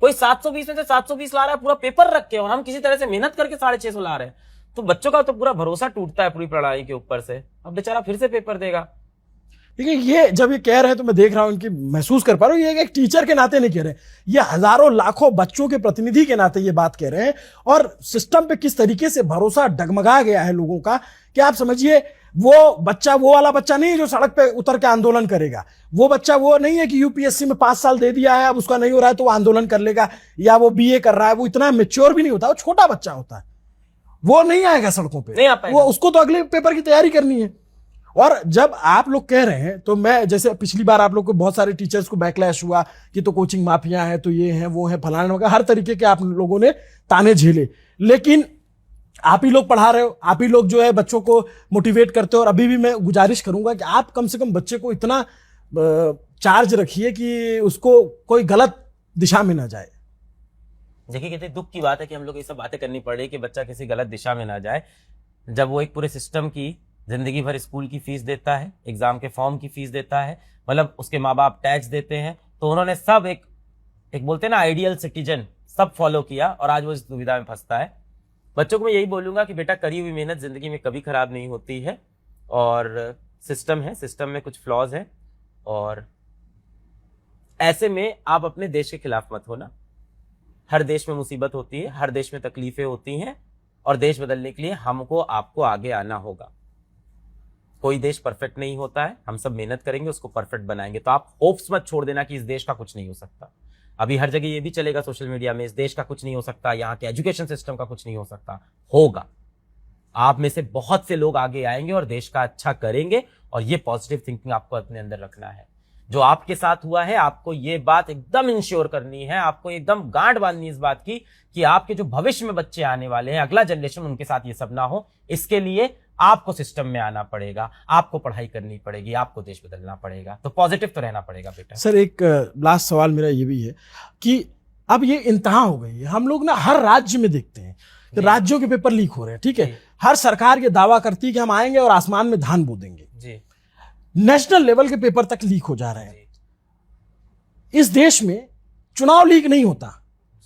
कोई 720 में से 720 ला रहा है पूरा पेपर रख के, और हम किसी तरह से मेहनत करके 650 ला रहे हैं। तो बच्चों का तो पूरा भरोसा टूटता है पूरी प्रणाली के ऊपर से। अब बेचारा फिर से पेपर देगा। देखिए ये जब ये कह रहे हैं तो मैं देख रहा हूं, इनकी महसूस कर पा रहा हूं, ये एक टीचर के नाते नहीं कह रहे, ये हजारों लाखों बच्चों के प्रतिनिधि के नाते ये बात कह रहे हैं। और सिस्टम पे किस तरीके से भरोसा डगमगा गया है लोगों का कि आप समझिए, वो बच्चा वो वाला बच्चा नहीं है जो सड़क पे उतर के आंदोलन करेगा। वो बच्चा वो नहीं है कि यूपीएससी में 5 साल दे दिया है, अब उसका नहीं हो रहा है तो वो आंदोलन कर लेगा, या वो बीए कर रहा है, वो इतना मैच्योर भी नहीं होता, वो छोटा बच्चा होता है, वो नहीं आएगा सड़कों पे, नहीं आ पाएगा। वो उसको तो अगले पेपर की तैयारी करनी है। और जब आप लोग कह रहे हैं, तो मैं जैसे पिछली बार आप लोग को बहुत सारे टीचर्स को बैकलैश हुआ कि तो कोचिंग माफिया है, तो ये है वो है फलाना वगैरह, हर तरीके के आप लोगों ने ताने झेले, लेकिन आप ही लोग पढ़ा रहे हो, आप ही लोग जो है बच्चों को मोटिवेट करते हो। और अभी भी मैं गुजारिश करूंगा कि आप कम से कम बच्चे को इतना चार्ज रखिए कि उसको कोई गलत दिशा में ना जाए। देखिए कितने दुख की बात है कि हम लोग ये सब बातें करनी पड़ रही है कि बच्चा किसी गलत दिशा में ना जाए, जब वो एक पूरे सिस्टम की जिंदगी भर स्कूल की फीस देता है, एग्जाम के फॉर्म की फीस देता है, मतलब उसके माँ बाप टैक्स देते हैं, तो उन्होंने सब एक बोलते हैं ना आइडियल सिटीजन, सब फॉलो किया, और आज वो इस दुविधा में फंसता है। बच्चों को मैं यही बोलूंगा कि बेटा करी हुई मेहनत जिंदगी में कभी खराब नहीं होती है, और सिस्टम है, सिस्टम में कुछ फ्लॉज है, और ऐसे में आप अपने देश के खिलाफ मत होना। हर देश में मुसीबत होती है, हर देश में तकलीफें होती हैं, और देश बदलने के लिए हमको आपको आगे आना होगा। कोई देश परफेक्ट नहीं होता है, हम सब मेहनत करेंगे, उसको परफेक्ट बनाएंगे। तो आप होप्स मत छोड़ देना कि इस देश का कुछ नहीं हो सकता। अभी हर जगह ये भी चलेगा सोशल मीडिया में, इस देश का कुछ नहीं हो सकता, यहाँ के एजुकेशन सिस्टम का कुछ नहीं हो सकता। होगा, आप में से बहुत से लोग आगे आएंगे और देश का अच्छा करेंगे, और ये पॉजिटिव थिंकिंग आपको अपने अंदर रखना है। जो आपके साथ हुआ है, आपको ये बात एकदम इंश्योर करनी है, आपको एकदम गांठ बांधनी है इस बात की कि आपके जो भविष्य में बच्चे आने वाले हैं, अगला जनरेशन, उनके साथ ये सब ना हो। इसके लिए आपको सिस्टम में आना पड़ेगा, आपको पढ़ाई करनी पड़ेगी, आपको देश बदलना पड़ेगा। तो पॉजिटिव तो रहना पड़ेगा बेटा। सर एक लास्ट सवाल मेरा ये भी है कि अब ये इंतहा हो गई है, हम लोग ना हर राज्य में देखते हैं कि राज्यों के पेपर लीक हो रहे हैं, ठीक है। हर सरकार ये दावा करती है कि हम आएंगे और आसमान में धान बो देंगे जी। नेशनल लेवल के पेपर तक लीक हो जा रहे हैं। इस देश में चुनाव लीक नहीं होता,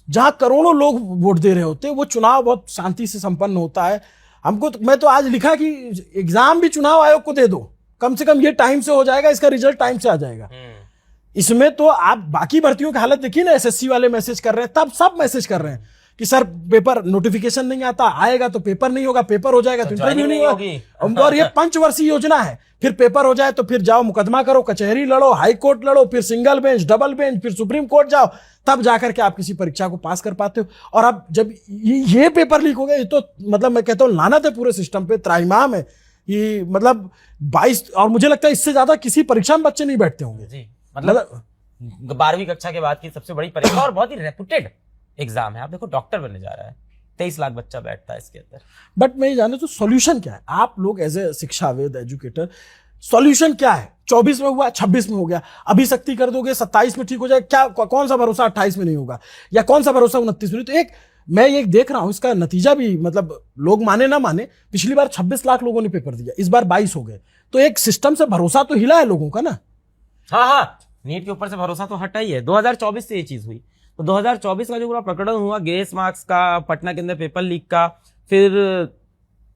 जहां करोड़ों लोग वोट दे रहे होते, वो चुनाव बहुत शांति से संपन्न होता है। हमको तो, मैं तो आज लिखा कि एग्जाम भी चुनाव आयोग को दे दो, कम से कम ये टाइम से हो जाएगा, इसका रिजल्ट टाइम से आ जाएगा। इसमें तो आप बाकी भर्तियों की हालत देखिए ना, एसएससी वाले मैसेज कर रहे हैं, तब सब मैसेज कर रहे हैं कि सर पेपर नोटिफिकेशन नहीं आता, आएगा तो पेपर नहीं होगा, पेपर हो जाएगा तो इंटरव्यू नहीं होगी। और ये पंचवर्षीय योजना है, फिर पेपर हो जाए तो फिर जाओ मुकदमा करो, कचहरी लड़ो, हाई कोर्ट लड़ो, फिर सिंगल बेंच, डबल बेंच, फिर सुप्रीम कोर्ट जाओ, तब जाकर के आप किसी परीक्षा को पास कर पाते हो। और अब जब ये पेपर लीक हो गया, ये तो मतलब मैं कहता हूँ लानत है पूरे सिस्टम पे, त्राहिमाम है ये। मतलब 22, और मुझे लगता है इससे ज्यादा किसी परीक्षा में बच्चे नहीं बैठते होंगे जी। मतलब 12वीं कक्षा के बाद की सबसे बड़ी परीक्षा, और बहुत ही रेपुटेड एग्जाम है। आप देखो डॉक्टर बनने जा रहा है, 23 लाख बच्चा बैठता है इसके अंदर। बट मैं ये जाने तो सॉल्यूशन क्या है, आप लोग एज ए शिक्षाविद, एजुकेटर, सॉल्यूशन क्या है? 24 में हुआ, 26 में हो गया, अभी सख्ती कर दोगे 27 में ठीक हो जाए, क्या कौन सा भरोसा 28 में नहीं होगा, या कौन सा भरोसा 29 में नहीं? तो एक मैं ये देख रहा हूं, इसका नतीजा भी मतलब लोग माने ना माने, पिछली बार 26 लाख लोगों ने पेपर दिया, इस बार 22 हो गए, तो एक सिस्टम से भरोसा तो हिला है लोगों का ना। हाँ, नीट के ऊपर से भरोसा तो हटा ही है। 2024 से ये चीज हुई, तो 2024 का जो पूरा प्रकरण हुआ ग्रेस मार्क्स का, पटना के अंदर पेपर लीक का, फिर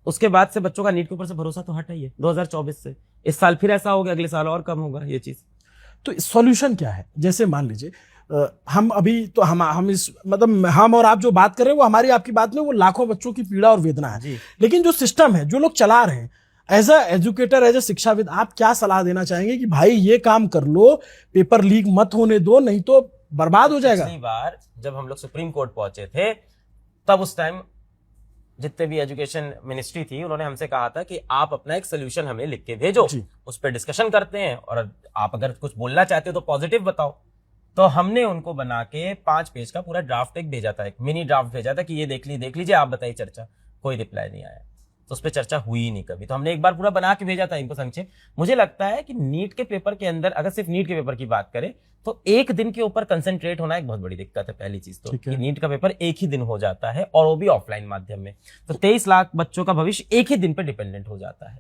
उसके बाद से बच्चों का नीट के ऊपर से भरोसा तो हटा ही है 2024 से। इस साल फिर ऐसा हो गया, अगले साल और कम होगा ये चीज। तो सॉल्यूशन क्या है? जैसे मान लीजिए हम अभी तो हम इस मतलब हम और आप जो बात कर रहे हैं वो हमारी आपकी बात में वो लाखों बच्चों की पीड़ा और वेदना है, लेकिन जो सिस्टम है, जो लोग चला रहे हैं, as a educator, as a शिक्षाविद, आप क्या सलाह देना चाहेंगे कि भाई ये काम कर लो, पेपर लीक मत होने दो, नहीं तो बर्बाद हो जाएगा। पिछली बार जब हम लोग सुप्रीम कोर्ट पहुंचे थे, तब उस टाइम जितने भी एजुकेशन मिनिस्ट्री थी, उन्होंने हमसे कहा था कि आप अपना एक सोल्यूशन हमें लिख के भेजो, उस पर डिस्कशन करते हैं, और आप अगर कुछ बोलना चाहते हो तो पॉजिटिव बताओ। तो हमने उनको बना के 5 पेज का पूरा ड्राफ्ट एक भेजा था, एक मिनी ड्राफ्ट भेजा था कि ये देख लीजिए, आप बताइए चर्चा। कोई रिप्लाई नहीं आया, तो उस पर चर्चा हुई ही नहीं कभी। तो हमने एक बार पूरा बना के भेजा था इनको संक्षेप। मुझे लगता है कि नीट के पेपर के अंदर, अगर सिर्फ नीट के पेपर की बात करें, तो एक दिन के ऊपर कंसंट्रेट होना एक बहुत बड़ी दिक्कत है। पहली चीज तो कि नीट का पेपर एक ही दिन हो जाता है, और वो भी ऑफलाइन माध्यम में, तो 23 लाख बच्चों का भविष्य एक ही दिन पे डिपेंडेंट हो जाता है।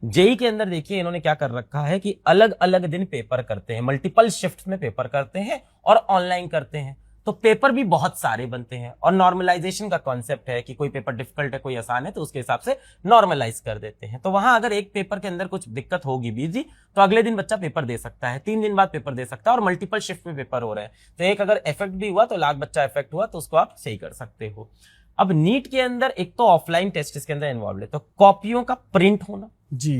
जेई के अंदर देखिए इन्होंने क्या कर रखा है कि अलग अलग दिन पेपर करते हैं, मल्टीपल शिफ्ट में पेपर करते हैं और ऑनलाइन करते हैं, तो पेपर भी बहुत सारे बनते हैं। और नॉर्मलाइजेशन का कॉन्सेप्ट है कि कोई पेपर डिफिकल्ट है, कोई आसान है, तो उसके हिसाब से नॉर्मलाइज कर देते हैं। तो वहां अगर एक पेपर के अंदर कुछ दिक्कत होगी बिजी, तो अगले दिन बच्चा पेपर दे सकता है, 3 दिन बाद पेपर दे सकता है, और मल्टीपल शिफ्ट में पेपर हो रहे हैं, तो एक अगर इफेक्ट भी हुआ तो लाख बच्चा इफेक्ट हुआ, तो उसको आप सही कर सकते हो। अब नीट के अंदर एक तो ऑफलाइन टेस्ट इसके अंदर इन्वॉल्व है, तो कॉपियों का प्रिंट होना जी,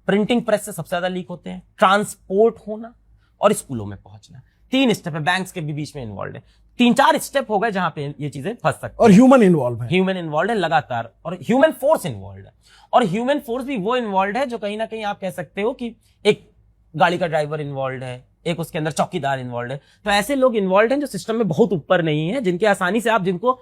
प्रिंटिंग प्रेस से सबसे ज्यादा लीक होते हैं, ट्रांसपोर्ट होना और स्कूलों में पहुंचना, 3 स्टेप है, बैंक्स के भी बीच में इन्वॉल्व है, 3-4 स्टेप हो गए जहां पे ये चीजें फंस सकती हैं। और ह्यूमन इन्वॉल्व है लगातार, और ह्यूमन फोर्स इन्वॉल्व है, और ह्यूमन फोर्स भी वो इन्वॉल्व है जो कहीं ना कहीं आप कह सकते हो कि एक गाड़ी का ड्राइवर इन्वॉल्व है, एक उसके अंदर चौकीदार इन्वॉल्व है। तो ऐसे लोग इन्वॉल्व हैं जो सिस्टम में बहुत ऊपर नहीं है, जिनके आसानी से जिनको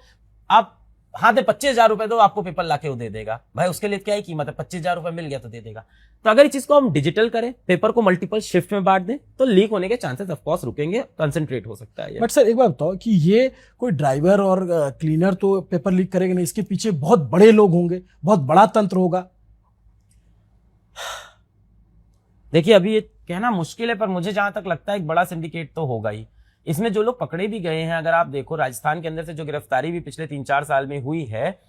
आप हाँ दे 25,000 रुपए दो, आपको पेपर लाके वो दे देगा। भाई उसके लिए क्या ही कीमत है, 25,000 रुपए मिल गया तो दे देगा। तो अगर इस चीज को हम डिजिटल करें, पेपर को मल्टीपल शिफ्ट में बांट दें, तो लीक होने के चांसेस ऑफ कोर्स रुकेंगे, कंसंट्रेट हो सकता है। बट सर एक बात बताओ कि ये कोई ड्राइवर और क्लीनर तो पेपर लीक करेगा नहीं, इसके पीछे बहुत बड़े लोग होंगे, बहुत बड़ा तंत्र होगा। देखिए अभी ये कहना मुश्किल है, पर मुझे जहां तक लगता है एक बड़ा सिंडिकेट तो होगा ही। इसमें जो लोग पकड़े भी गए हैं, अगर आप देखो राजस्थान के अंदर से जो गिरफ्तारी भी पिछले 3-4 साल में हुई है,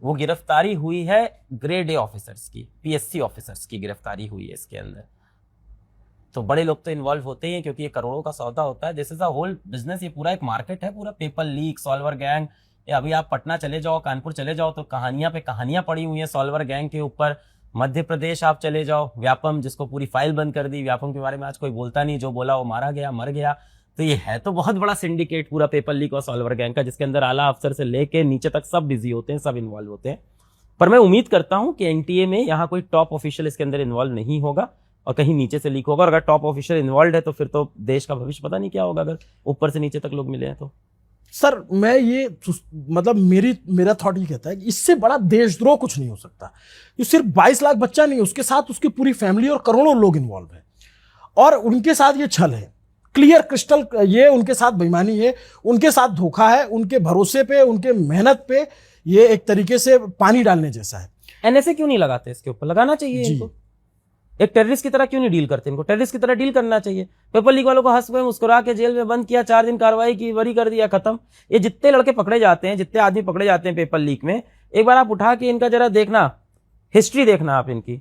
वो गिरफ्तारी हुई है ग्रेड ए ऑफिसर्स की, पीएससी ऑफिसर्स की गिरफ्तारी हुई है इसके अंदर। तो बड़े लोग तो इन्वॉल्व होते ही हैं, क्योंकि ये करोड़ों का सौदा होता है। This is a whole business, ये पूरा एक मार्केट है, पूरा पेपर लीक, सॉल्वर गैंग। अभी आप पटना चले जाओ, कानपुर चले जाओ, तो कहानियां पे कहानियां पड़ी हुई हैं सॉल्वर गैंग के ऊपर। मध्य प्रदेश आप चले जाओ, व्यापम, जिसको पूरी फाइल बंद कर दी, व्यापम के बारे में आज कोई बोलता नहीं, जो बोला वो मारा गया, मर गया। तो ये है तो बहुत बड़ा सिंडिकेट पूरा पेपर लीक और सॉल्वर गैंग का, जिसके अंदर आला अफसर से लेके नीचे तक सब बिजी होते हैं, सब इन्वॉल्व होते हैं। पर मैं उम्मीद करता हूं कि एनटीए में यहाँ कोई टॉप ऑफिशियल इसके अंदर इन्वॉल्व नहीं होगा, और कहीं नीचे से लीक होगा। और अगर टॉप ऑफिशियल इन्वॉल्व है तो फिर तो देश का भविष्य पता नहीं क्या होगा, अगर ऊपर से नीचे तक लोग मिले हैं तो। सर मैं ये मतलब मेरा थॉट ये कहता है कि इससे बड़ा देशद्रोह कुछ नहीं हो सकता। ये सिर्फ 22 लाख बच्चा नहीं, उसके साथ उसकी पूरी फैमिली और करोड़ों लोग इन्वॉल्व है, और उनके साथ ये छल है, क्लियर क्रिस्टल, ये उनके साथ बेईमानी है, उनके साथ धोखा है, उनके भरोसे पे, उनके मेहनत पे ये एक तरीके से पानी डालने जैसा है। एनएसए क्यों नहीं लगाते इसके ऊपर? लगाना चाहिए इनको। एक टेररिस्ट की तरह क्यों नहीं डील करते इनको? टेररिस्ट की तरह डील करना चाहिए। पेपर लीक वालों को हंस पे मुस्कुरा के जेल में बंद किया, 4 दिन कार्रवाई की, बरी कर दिया, खत्म। ये जितने लड़के पकड़े जाते हैं, जितने आदमी पकड़े जाते हैं पेपर लीक में, एक बार आप उठा के इनका जरा देखना, हिस्ट्री देखना आप इनकी।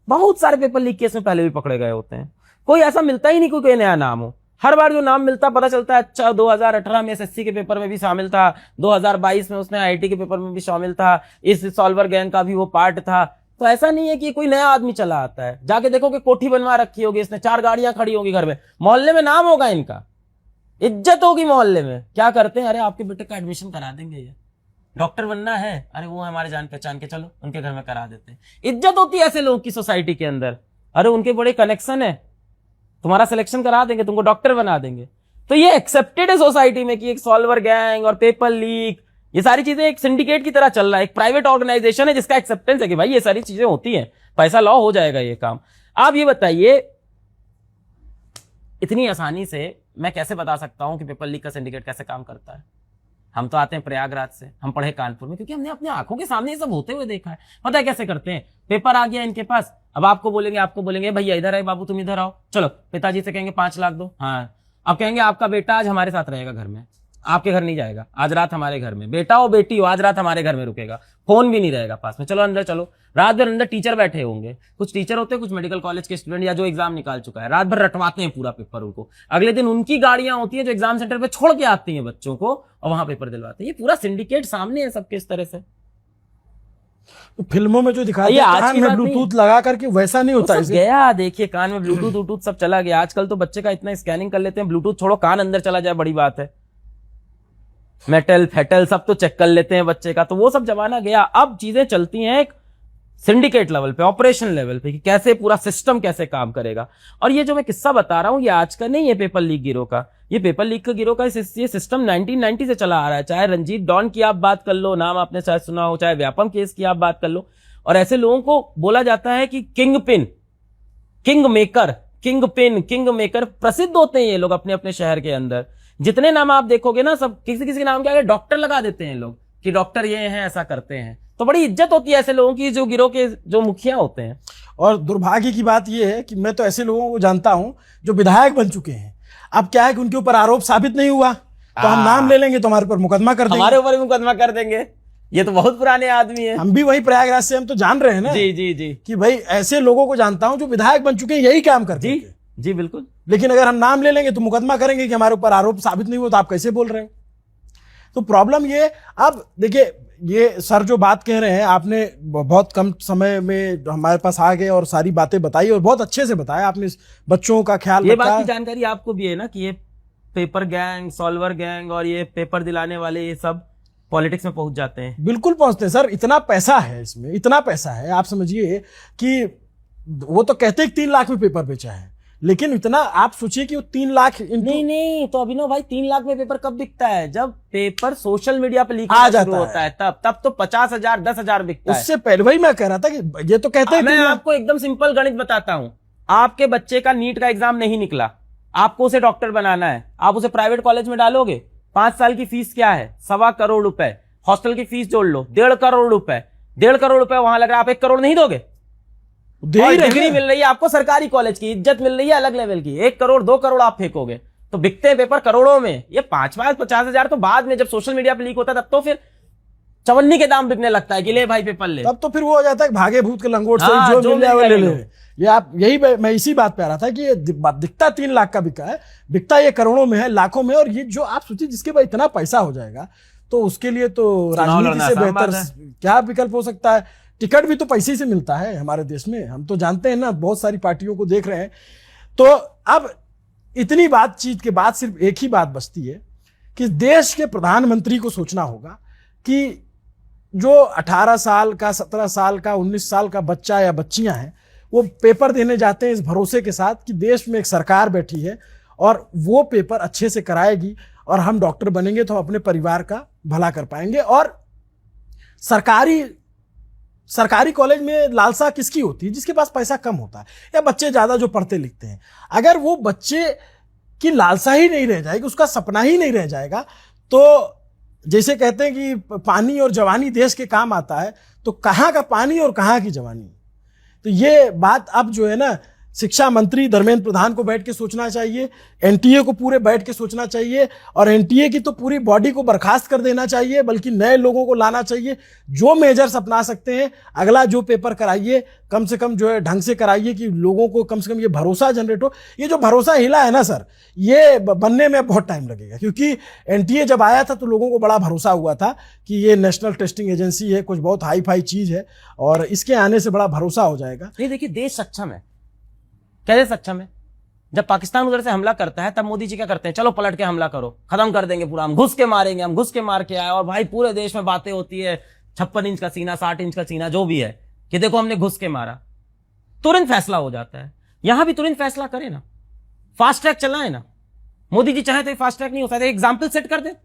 बहुत सारे पेपर लीक केस में पहले भी पकड़े गए होते हैं, कोई ऐसा मिलता ही नहीं कोई नया नाम हो। हर बार जो नाम मिलता पता चलता है अच्छा 2018 में एसएससी के पेपर में भी शामिल था, 2022 में उसने आईआईटी के पेपर में भी शामिल था, इस सॉल्वर गैंग का भी वो पार्ट था। तो ऐसा नहीं है कि कोई नया आदमी चला आता है। जाके देखो कि कोठी बनवा रखी होगी इसने, 4 गाड़ियां खड़ी होगी घर में, मोहल्ले में नाम होगा इनका, इज्जत होगी मोहल्ले में। क्या करते हैं, अरे आपके बेटे का एडमिशन करा देंगे, ये डॉक्टर बनना है, अरे वो हमारे जान पहचान के, चलो उनके घर में करा देते हैं। इज्जत होती है ऐसे लोगों की सोसाइटी के अंदर। अरे उनके बड़े कनेक्शन है, तुम्हारा सिलेक्शन करा देंगे, तुमको डॉक्टर बना देंगे। तो ये एक्सेप्टेड है सोसाइटी में कि एक सॉल्वर गैंग और पेपर लीक, ये सारी चीजें एक सिंडिकेट की तरह चल रहा है, एक प्राइवेट ऑर्गेनाइजेशन है जिसका एक्सेप्टेंस है कि भाई ये सारी चीजें होती हैं, पैसा लॉ हो जाएगा ये काम। आप ये बताइए, इतनी आसानी से मैं कैसे बता सकता हूं कि पेपर लीक का सिंडिकेट कैसे काम करता है? हम तो आते हैं प्रयागराज से, हम पढ़े कानपुर में, क्योंकि हमने अपनी आंखों के सामने ये सब होते हुए देखा है। पता है कैसे करते हैं? पेपर आ गया इनके पास, अब आपको बोलेंगे भैया इधर आए बाबू, तुम इधर आओ, चलो पिताजी से कहेंगे 5 लाख दो, हाँ अब कहेंगे आपका बेटा आज हमारे साथ रहेगा घर में, आपके घर नहीं जाएगा, आज रात हमारे घर में, बेटा हो बेटी हो आज रात हमारे घर में रुकेगा, फोन भी नहीं रहेगा पास में, चलो अंदर चलो। रात भर अंदर टीचर बैठे होंगे, कुछ टीचर होते हैं, कुछ मेडिकल कॉलेज के स्टूडेंट या जो एग्जाम निकाल चुका है, रात भर रटवाते हैं पूरा पेपर उनको। अगले दिन उनकी गाड़ियां होती है जो एग्जाम सेंटर पे छोड़ के आती हैं बच्चों को और वहां पेपर दिलवाते हैं। ये पूरा सिंडिकेट सामने है सबके इस तरह से। तो फिल्मों में जो दिखाते ये हैं आज कान की में बात नहीं ब्लूटूथ लगा करके, वैसा नहीं तो होता सब इसे। गया, देखिए कान में ब्लूटूथ व्लूटूथ सब चला गया। आजकल तो बच्चे का इतना स्कैनिंग कर लेते हैं, ब्लूटूथ छोड़ो कान अंदर चला जाए बड़ी बात है। मेटल फेटल सब तो चेक कर लेते हैं बच्चे का, तो वो सब जमाना गया। अब चीजें चलती हैं एक सिंडिकेट लेवल पे, ऑपरेशन लेवल पे, कि कैसे पूरा सिस्टम कैसे काम करेगा। और ये जो मैं किस्सा बता रहा हूं, ये आज का नहीं है पेपर लीक गिरोह का। ये पेपर लीक का गिरोह का ये सिस्टम 1990 से चला आ रहा है। चाहे रंजीत डॉन की आप बात कर लो, नाम आपने शायद सुना हो, चाहे व्यापम केस की आप बात कर लो। और ऐसे लोगों को बोला जाता है कि king pin, king maker, king pin, king maker प्रसिद्ध होते हैं ये लोग अपने अपने शहर के अंदर। जितने नाम आप देखोगे ना, सब किसी किसी के नाम के आगे डॉक्टर लगा देते हैं लोग, कि डॉक्टर ये हैं, ऐसा करते हैं। तो बड़ी इज्जत होती है ऐसे लोगों की, जो गिरोह के जो मुखिया होते हैं। और दुर्भाग्य की बात यह है कि मैं तो ऐसे लोगों को जानता हूं जो विधायक बन चुके हैं। अब क्या है कि उनके ऊपर आरोप साबित नहीं हुआ तो हम नाम ले लेंगे तो हमारे ऊपर मुकदमा कर देंगे, हमारे ऊपर भी मुकदमा कर देंगे। ये तो बहुत पुराने आदमी है। हम भी वही प्रयागराज से, हम तो जान रहे हैं ना जी जी जी कि भाई ऐसे लोगों को जानता हूं जो विधायक बन चुके हैं यही काम करते जी हैं। जी बिल्कुल। लेकिन अगर हम नाम ले लेंगे तो मुकदमा करेंगे कि हमारे ऊपर आरोप साबित नहीं हुआ, तो आप कैसे बोल रहे हो। तो प्रॉब्लम ये, अब देखिए ये सर जो बात कह रहे हैं, आपने बहुत कम समय में हमारे पास आ गए और सारी बातें बताई और बहुत अच्छे से बताया आपने। बच्चों का ख्याल ये रखा। बात की जानकारी आपको भी है ना कि ये पेपर गैंग, सॉल्वर गैंग और ये पेपर दिलाने वाले, ये सब पॉलिटिक्स में पहुंच जाते हैं। बिल्कुल पहुंचते हैं सर, इतना पैसा है इसमें, इतना पैसा है। आप समझिए कि वो तो कहते हैं 3 लाख में पेपर बेचा है, लेकिन इतना आप सोचिए कि वो 3 लाख नहीं तो अभिनव भाई 3 लाख में पेपर कब बिकता है? जब पेपर सोशल मीडिया पे लीक आ होना जाता शुरू होता है, तब तो 50,000 10,000 बिकता है। उससे पहले वही मैं कह रहा था कि ये तो कहते हैं मैं 3 लाख। आपको एकदम सिंपल गणित बताता हूं। आपके बच्चे का नीट का एग्जाम नहीं निकला, आपको उसे डॉक्टर बनाना है, आप उसे प्राइवेट कॉलेज में डालोगे। 5 साल की फीस क्या है? 1.25 करोड़ रुपए। हॉस्टल की फीस जोड़ लो, 1.5 करोड़ रुपए। 1.5 करोड़ रुपए वहां लग रहा है, आप 1 करोड़ नहीं दोगे? डिग्री मिल रही है आपको सरकारी कॉलेज की, इज्जत मिल रही है अलग लेवल की। 1 करोड़ 2 करोड़ आप फेंकोगे तो बिकते हैं पेपर करोड़ों में। ये 50,000 तो बाद में जब सोशल मीडिया पे लीक होता है तब तो फिर चवन्नी के दाम बिकने लगता है कि ले भाई पेपर ले। तब तो फिर वो हो जाता है भागे भूत के लंगोट से, हाँ, जो जो मिल जाए वो मिल ले जाए ले। ये आप यही मैं इसी बात पे आ रहा था कि ये दिखता 3 लाख का बिका है, बिकता ये करोड़ों में है, लाखों में। और ये जो आप सोचिए जिसके पास इतना पैसा हो जाएगा तो उसके लिए तो राजनीति से बेहतर क्या विकल्प हो सकता है। टिकट भी तो पैसे से मिलता है हमारे देश में, हम तो जानते हैं ना, बहुत सारी पार्टियों को देख रहे हैं। तो अब इतनी बातचीत के बाद सिर्फ एक ही बात बचती है कि देश के प्रधानमंत्री को सोचना होगा कि जो 18 साल का, 17 साल का, 19 साल का बच्चा या बच्चियां हैं, वो पेपर देने जाते हैं इस भरोसे के साथ कि देश में एक सरकार बैठी है और वो पेपर अच्छे से कराएगी और हम डॉक्टर बनेंगे तो हम अपने परिवार का भला कर पाएंगे। और सरकारी कॉलेज में लालसा किसकी होती है? जिसके पास पैसा कम होता है या बच्चे ज्यादा जो पढ़ते लिखते हैं। अगर वो बच्चे की लालसा ही नहीं रह जाएगी, उसका सपना ही नहीं रह जाएगा, तो जैसे कहते हैं कि पानी और जवानी देश के काम आता है, तो कहाँ का पानी और कहाँ की जवानी। तो ये बात अब जो है ना, शिक्षा मंत्री धर्मेंद्र प्रधान को बैठ के सोचना चाहिए, एनटीए को पूरे बैठ के सोचना चाहिए और एनटीए की तो पूरी बॉडी को बर्खास्त कर देना चाहिए, बल्कि नए लोगों को लाना चाहिए जो मेजर्स अपना सकते हैं। अगला जो पेपर कराइए कम से कम जो है ढंग से कराइए कि लोगों को कम से कम ये भरोसा जनरेट हो। ये जो भरोसा हिला है ना सर, ये बनने में बहुत टाइम लगेगा, क्योंकि एनटीए जब आया था तो लोगों को बड़ा भरोसा हुआ था कि ये नेशनल टेस्टिंग एजेंसी है, कुछ बहुत हाई फाई चीज है और इसके आने से बड़ा भरोसा हो जाएगा। नहीं देखिए, देश सक्षम है, कैसे सक्षम है? जब पाकिस्तान उधर से हमला करता है तब मोदी जी क्या करते हैं? चलो पलट के हमला करो, खत्म कर देंगे पूरा, हम घुस के मारेंगे, हम घुस के मार के आए। और भाई पूरे देश में बातें होती है, 56 इंच का सीना, 60 इंच का सीना, जो भी है, कि देखो हमने घुस के मारा। तुरंत फैसला हो जाता है। यहां भी तुरंत फैसला करे ना, फास्ट ट्रैक चलाए ना। मोदी जी चाहे तो फास्ट ट्रैक नहीं होता है, एग्जाम्पल सेट कर दे।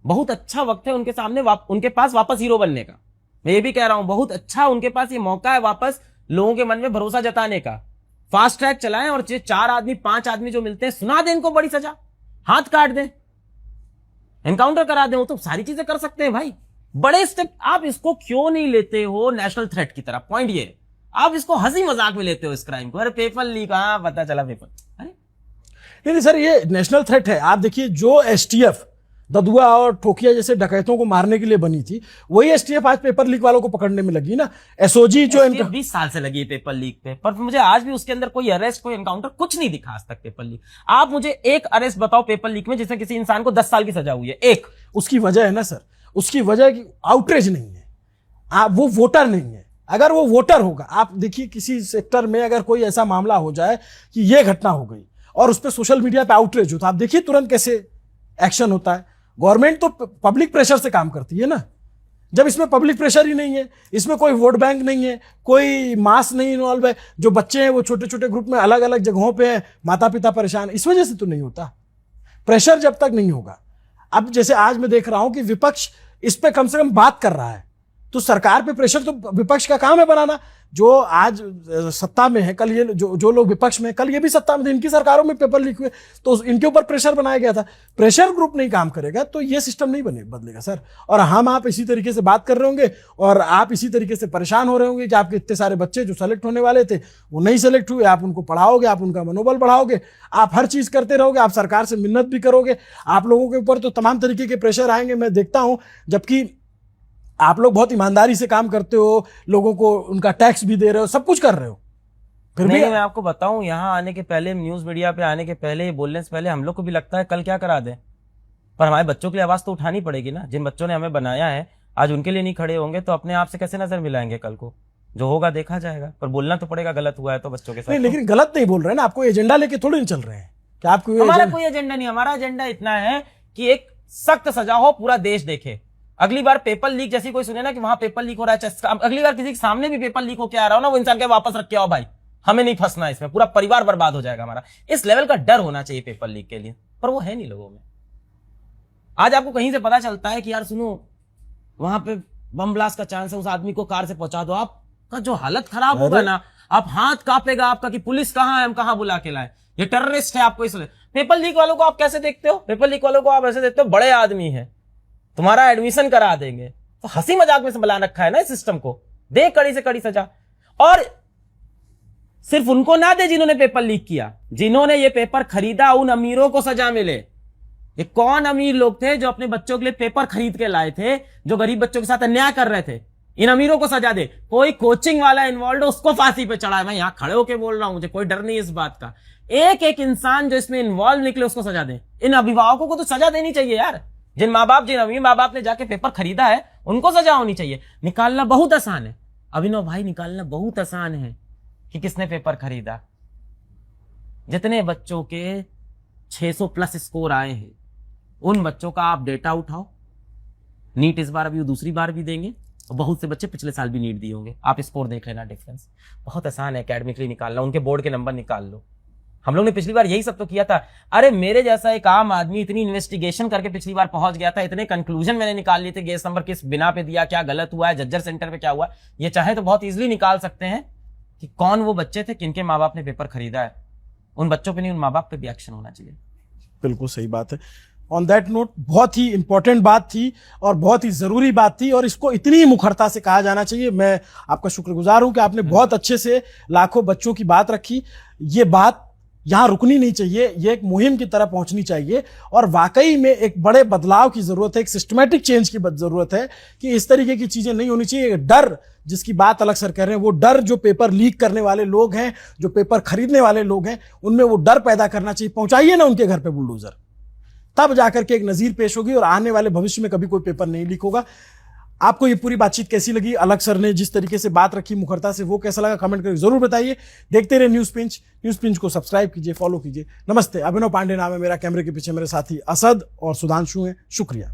बहुत अच्छा वक्त है उनके सामने, उनके पास वापस हीरो बनने का। मैं ये भी कह रहा हूं, बहुत अच्छा उनके पास ये मौका है वापस लोगों के मन में भरोसा जताने का। फास्ट ट्रैक चलाएं और 4 आदमी 5 आदमी जो मिलते हैं, सुना दें इनको बड़ी सजा, हाथ काट दें, एनकाउंटर करा दें। वो तो सारी चीजें कर सकते हैं भाई, बड़े स्टेप। आप इसको क्यों नहीं लेते हो नेशनल थ्रेट की तरह? पॉइंट ये, आप इसको हंसी मजाक में लेते हो इस क्राइम को। अरे पेपर लीक, हाँ पता चला पेपर। अरे नहीं सर, ये नेशनल थ्रेट है। आप देखिए, जो एसटीएफ ददुआ और ठोकिया जैसे डकैतों को मारने के लिए बनी थी, वही एसटीएफ आज पेपर लीक वालों को पकड़ने में लगी ना। एसओजी जो 20 साल से लगी है पेपर लीक पे, पर मुझे आज भी उसके अंदर कोई अरेस्ट, कोई एनकाउंटर, कुछ नहीं दिखा आज तक पेपर लीक। आप मुझे एक अरेस्ट बताओ पेपर लीक में जिसमें किसी इंसान को 10 साल की सजा हुई है? एक। उसकी वजह है ना सर, उसकी वजह की आउटरीच नहीं है। वो वोटर नहीं है। अगर वो वोटर होगा, आप देखिए किसी सेक्टर में अगर कोई ऐसा मामला हो जाए कि ये घटना हो गई और उस पर सोशल मीडिया पे आउटरीच होता है, आप देखिए तुरंत कैसे एक्शन होता है। गवर्नमेंट तो पब्लिक प्रेशर से काम करती है ना। जब इसमें पब्लिक प्रेशर ही नहीं है, इसमें कोई वोट बैंक नहीं है, कोई मास नहीं इन्वॉल्व है, जो बच्चे हैं वो छोटे छोटे ग्रुप में अलग अलग जगहों पे हैं, माता पिता परेशान, इस वजह से तो नहीं होता। प्रेशर जब तक नहीं होगा, अब जैसे आज मैं देख रहा हूं कि विपक्ष इस पे कम से कम बात कर रहा है, तो सरकार पे प्रेशर तो विपक्ष का काम है बनाना। जो आज सत्ता में है, कल ये जो लोग विपक्ष में, कल ये भी सत्ता में थे, इनकी सरकारों में पेपर लीक हुए तो इनके ऊपर प्रेशर बनाया गया था। प्रेशर ग्रुप नहीं काम करेगा तो ये सिस्टम नहीं बदलेगा सर। और हम आप इसी तरीके से बात कर रहे होंगे और आप इसी तरीके से परेशान हो रहे होंगे कि आपके इतने सारे बच्चे जो सेलेक्ट होने वाले थे वो नहीं सेलेक्ट हुए, आप उनको पढ़ाओगे, आप उनका मनोबल बढ़ाओगे, आप हर चीज करते रहोगे, आप सरकार से मिन्नत भी करोगे, आप लोगों के ऊपर तो तमाम तरीके के प्रेशर आएंगे। मैं देखता हूं, जबकि आप लोग बहुत ईमानदारी से काम करते हो, लोगों को उनका टैक्स भी दे रहे हो, सब कुछ कर रहे हो, फिर नहीं, भी मैं आपको बताऊं, यहाँ आने के पहले, न्यूज मीडिया पे आने के पहले, बोलने से पहले हम लोग को भी लगता है कल क्या करा दें, पर हमारे बच्चों के लिए आवाज तो उठानी पड़ेगी ना। जिन बच्चों ने हमें बनाया है, आज उनके लिए नहीं खड़े होंगे तो अपने आप से कैसे नजर मिलाएंगे? कल को जो होगा देखा जाएगा, पर बोलना तो पड़ेगा, गलत हुआ है तो बच्चों के साथ। नहीं, लेकिन गलत नहीं बोल रहे हैं ना, आपको एजेंडा लेके थोड़ी नहीं चल रहे हैं कि आपको हमारा कोई एजेंडा नहीं, हमारा एजेंडा इतना है कि एक सख्त सजा हो, पूरा देश देखे। अगली बार पेपर लीक जैसी कोई सुने ना कि वहां पेपर लीक हो रहा है, अगली बार किसी के सामने भी पेपर लीक होकर आ रहा हो ना, वो इंसान के वापस रख के आओ भाई, हमें नहीं फंसना इसमें, पूरा परिवार बर्बाद हो जाएगा हमारा। इस लेवल का डर होना चाहिए पेपर लीक के लिए, पर वो है नहीं लोगों में। आज आपको कहीं से पता चलता है कि यार सुनो, वहां पे बम ब्लास्ट का चांस है, उस आदमी को कार से पहुंचा दो, आपका जो हालत खराब होगा ना, आप हाथ कांपेगा आपका कि पुलिस कहां है, हम कहां बुला के लाए, ये टेररिस्ट है आपको। इसलिए पेपर लीक वालों को आप कैसे देखते हो? पेपर लीक वालों को आप ऐसे देखते हो बड़े आदमी है, तुम्हारा एडमिशन करा देंगे, तो हंसी मजाक में से बना रखा है ना इस सिस्टम को। दे कड़ी से कड़ी सजा, और सिर्फ उनको ना दे जिन्होंने पेपर लीक किया, जिन्होंने ये पेपर खरीदा उन अमीरों को सजा मिले। ये कौन अमीर लोग थे जो अपने बच्चों के लिए पेपर खरीद के लाए थे, जो गरीब बच्चों के साथ अन्याय कर रहे थे? इन अमीरों को सजा दे। कोई कोचिंग वाला इन्वॉल्व, उसको फांसी पे चढ़ाए। मैं यहां खड़े होकर बोल रहा हूं, मुझे कोई डर नहीं इस बात का। एक एक इंसान जो इसमें इन्वॉल्व निकले उसको सजा दे। इन अभिभावकों को तो सजा देनी चाहिए यार। जिन अमीर माँ बाप ने जाके पेपर खरीदा है उनको सजा होनी चाहिए। निकालना बहुत आसान है अभिनव भाई, निकालना बहुत आसान है कि किसने पेपर खरीदा। जितने बच्चों के 600 प्लस स्कोर आए हैं उन बच्चों का आप डेटा उठाओ। नीट इस बार अभी दूसरी बार भी देंगे, और बहुत से बच्चे पिछले साल भी नीट दिए होंगे। आप स्कोर देख लेना, डिफरेंस बहुत आसान है एकेडमिकली निकालना। उनके बोर्ड के नंबर निकाल लो। हम लोग ने पिछली बार यही सब तो किया था। अरे मेरे जैसा एक आम आदमी इतनी इन्वेस्टिगेशन करके पिछली बार पहुंच गया था, इतने कंक्लूजन मैंने निकाल लिए थे, गेस नंबर किस बिना पे दिया, क्या गलत हुआ है, जज्जर सेंटर पे क्या हुआ। ये चाहे तो बहुत इजीली निकाल सकते हैं कि कौन वो बच्चे थे किनके माँ बाप ने पेपर खरीदा है। उन बच्चों पे नहीं, उन माँ बाप पे भी एक्शन होना चाहिए। बिल्कुल सही बात है। ऑन दैट नोट, बहुत ही इंपॉर्टेंट बात थी और बहुत ही जरूरी बात थी, और इसको इतनी मुखरता से कहा जाना चाहिए। मैं आपका शुक्रगुजार हूं कि आपने बहुत अच्छे से लाखों बच्चों की बात रखी। ये बात यहां रुकनी नहीं चाहिए, ये एक मुहिम की तरह पहुंचनी चाहिए, और वाकई में एक बड़े बदलाव की जरूरत है, एक सिस्टमैटिक चेंज की जरूरत है कि इस तरीके की चीजें नहीं होनी चाहिए। डर जिसकी बात अलग सर कर रहे हैं, वो डर जो पेपर लीक करने वाले लोग हैं, जो पेपर खरीदने वाले लोग हैं, उनमें वो डर पैदा करना चाहिए। पहुंचाइए ना उनके घर पे बुलडोजर, तब जाकर के एक नजीर पेश होगी और आने वाले भविष्य में कभी कोई पेपर नहीं लीक होगा। आपको ये पूरी बातचीत कैसी लगी? अलग सर ने जिस तरीके से बात रखी मुखरता से, वो कैसा लगा? कमेंट करके जरूर बताइए। देखते रहे न्यूज पिंच को सब्सक्राइब कीजिए, फॉलो कीजिए। नमस्ते, अभिनव पांडे नाम है मेरा, कैमरे के पीछे मेरे साथी असद और सुधांशु हैं। शुक्रिया।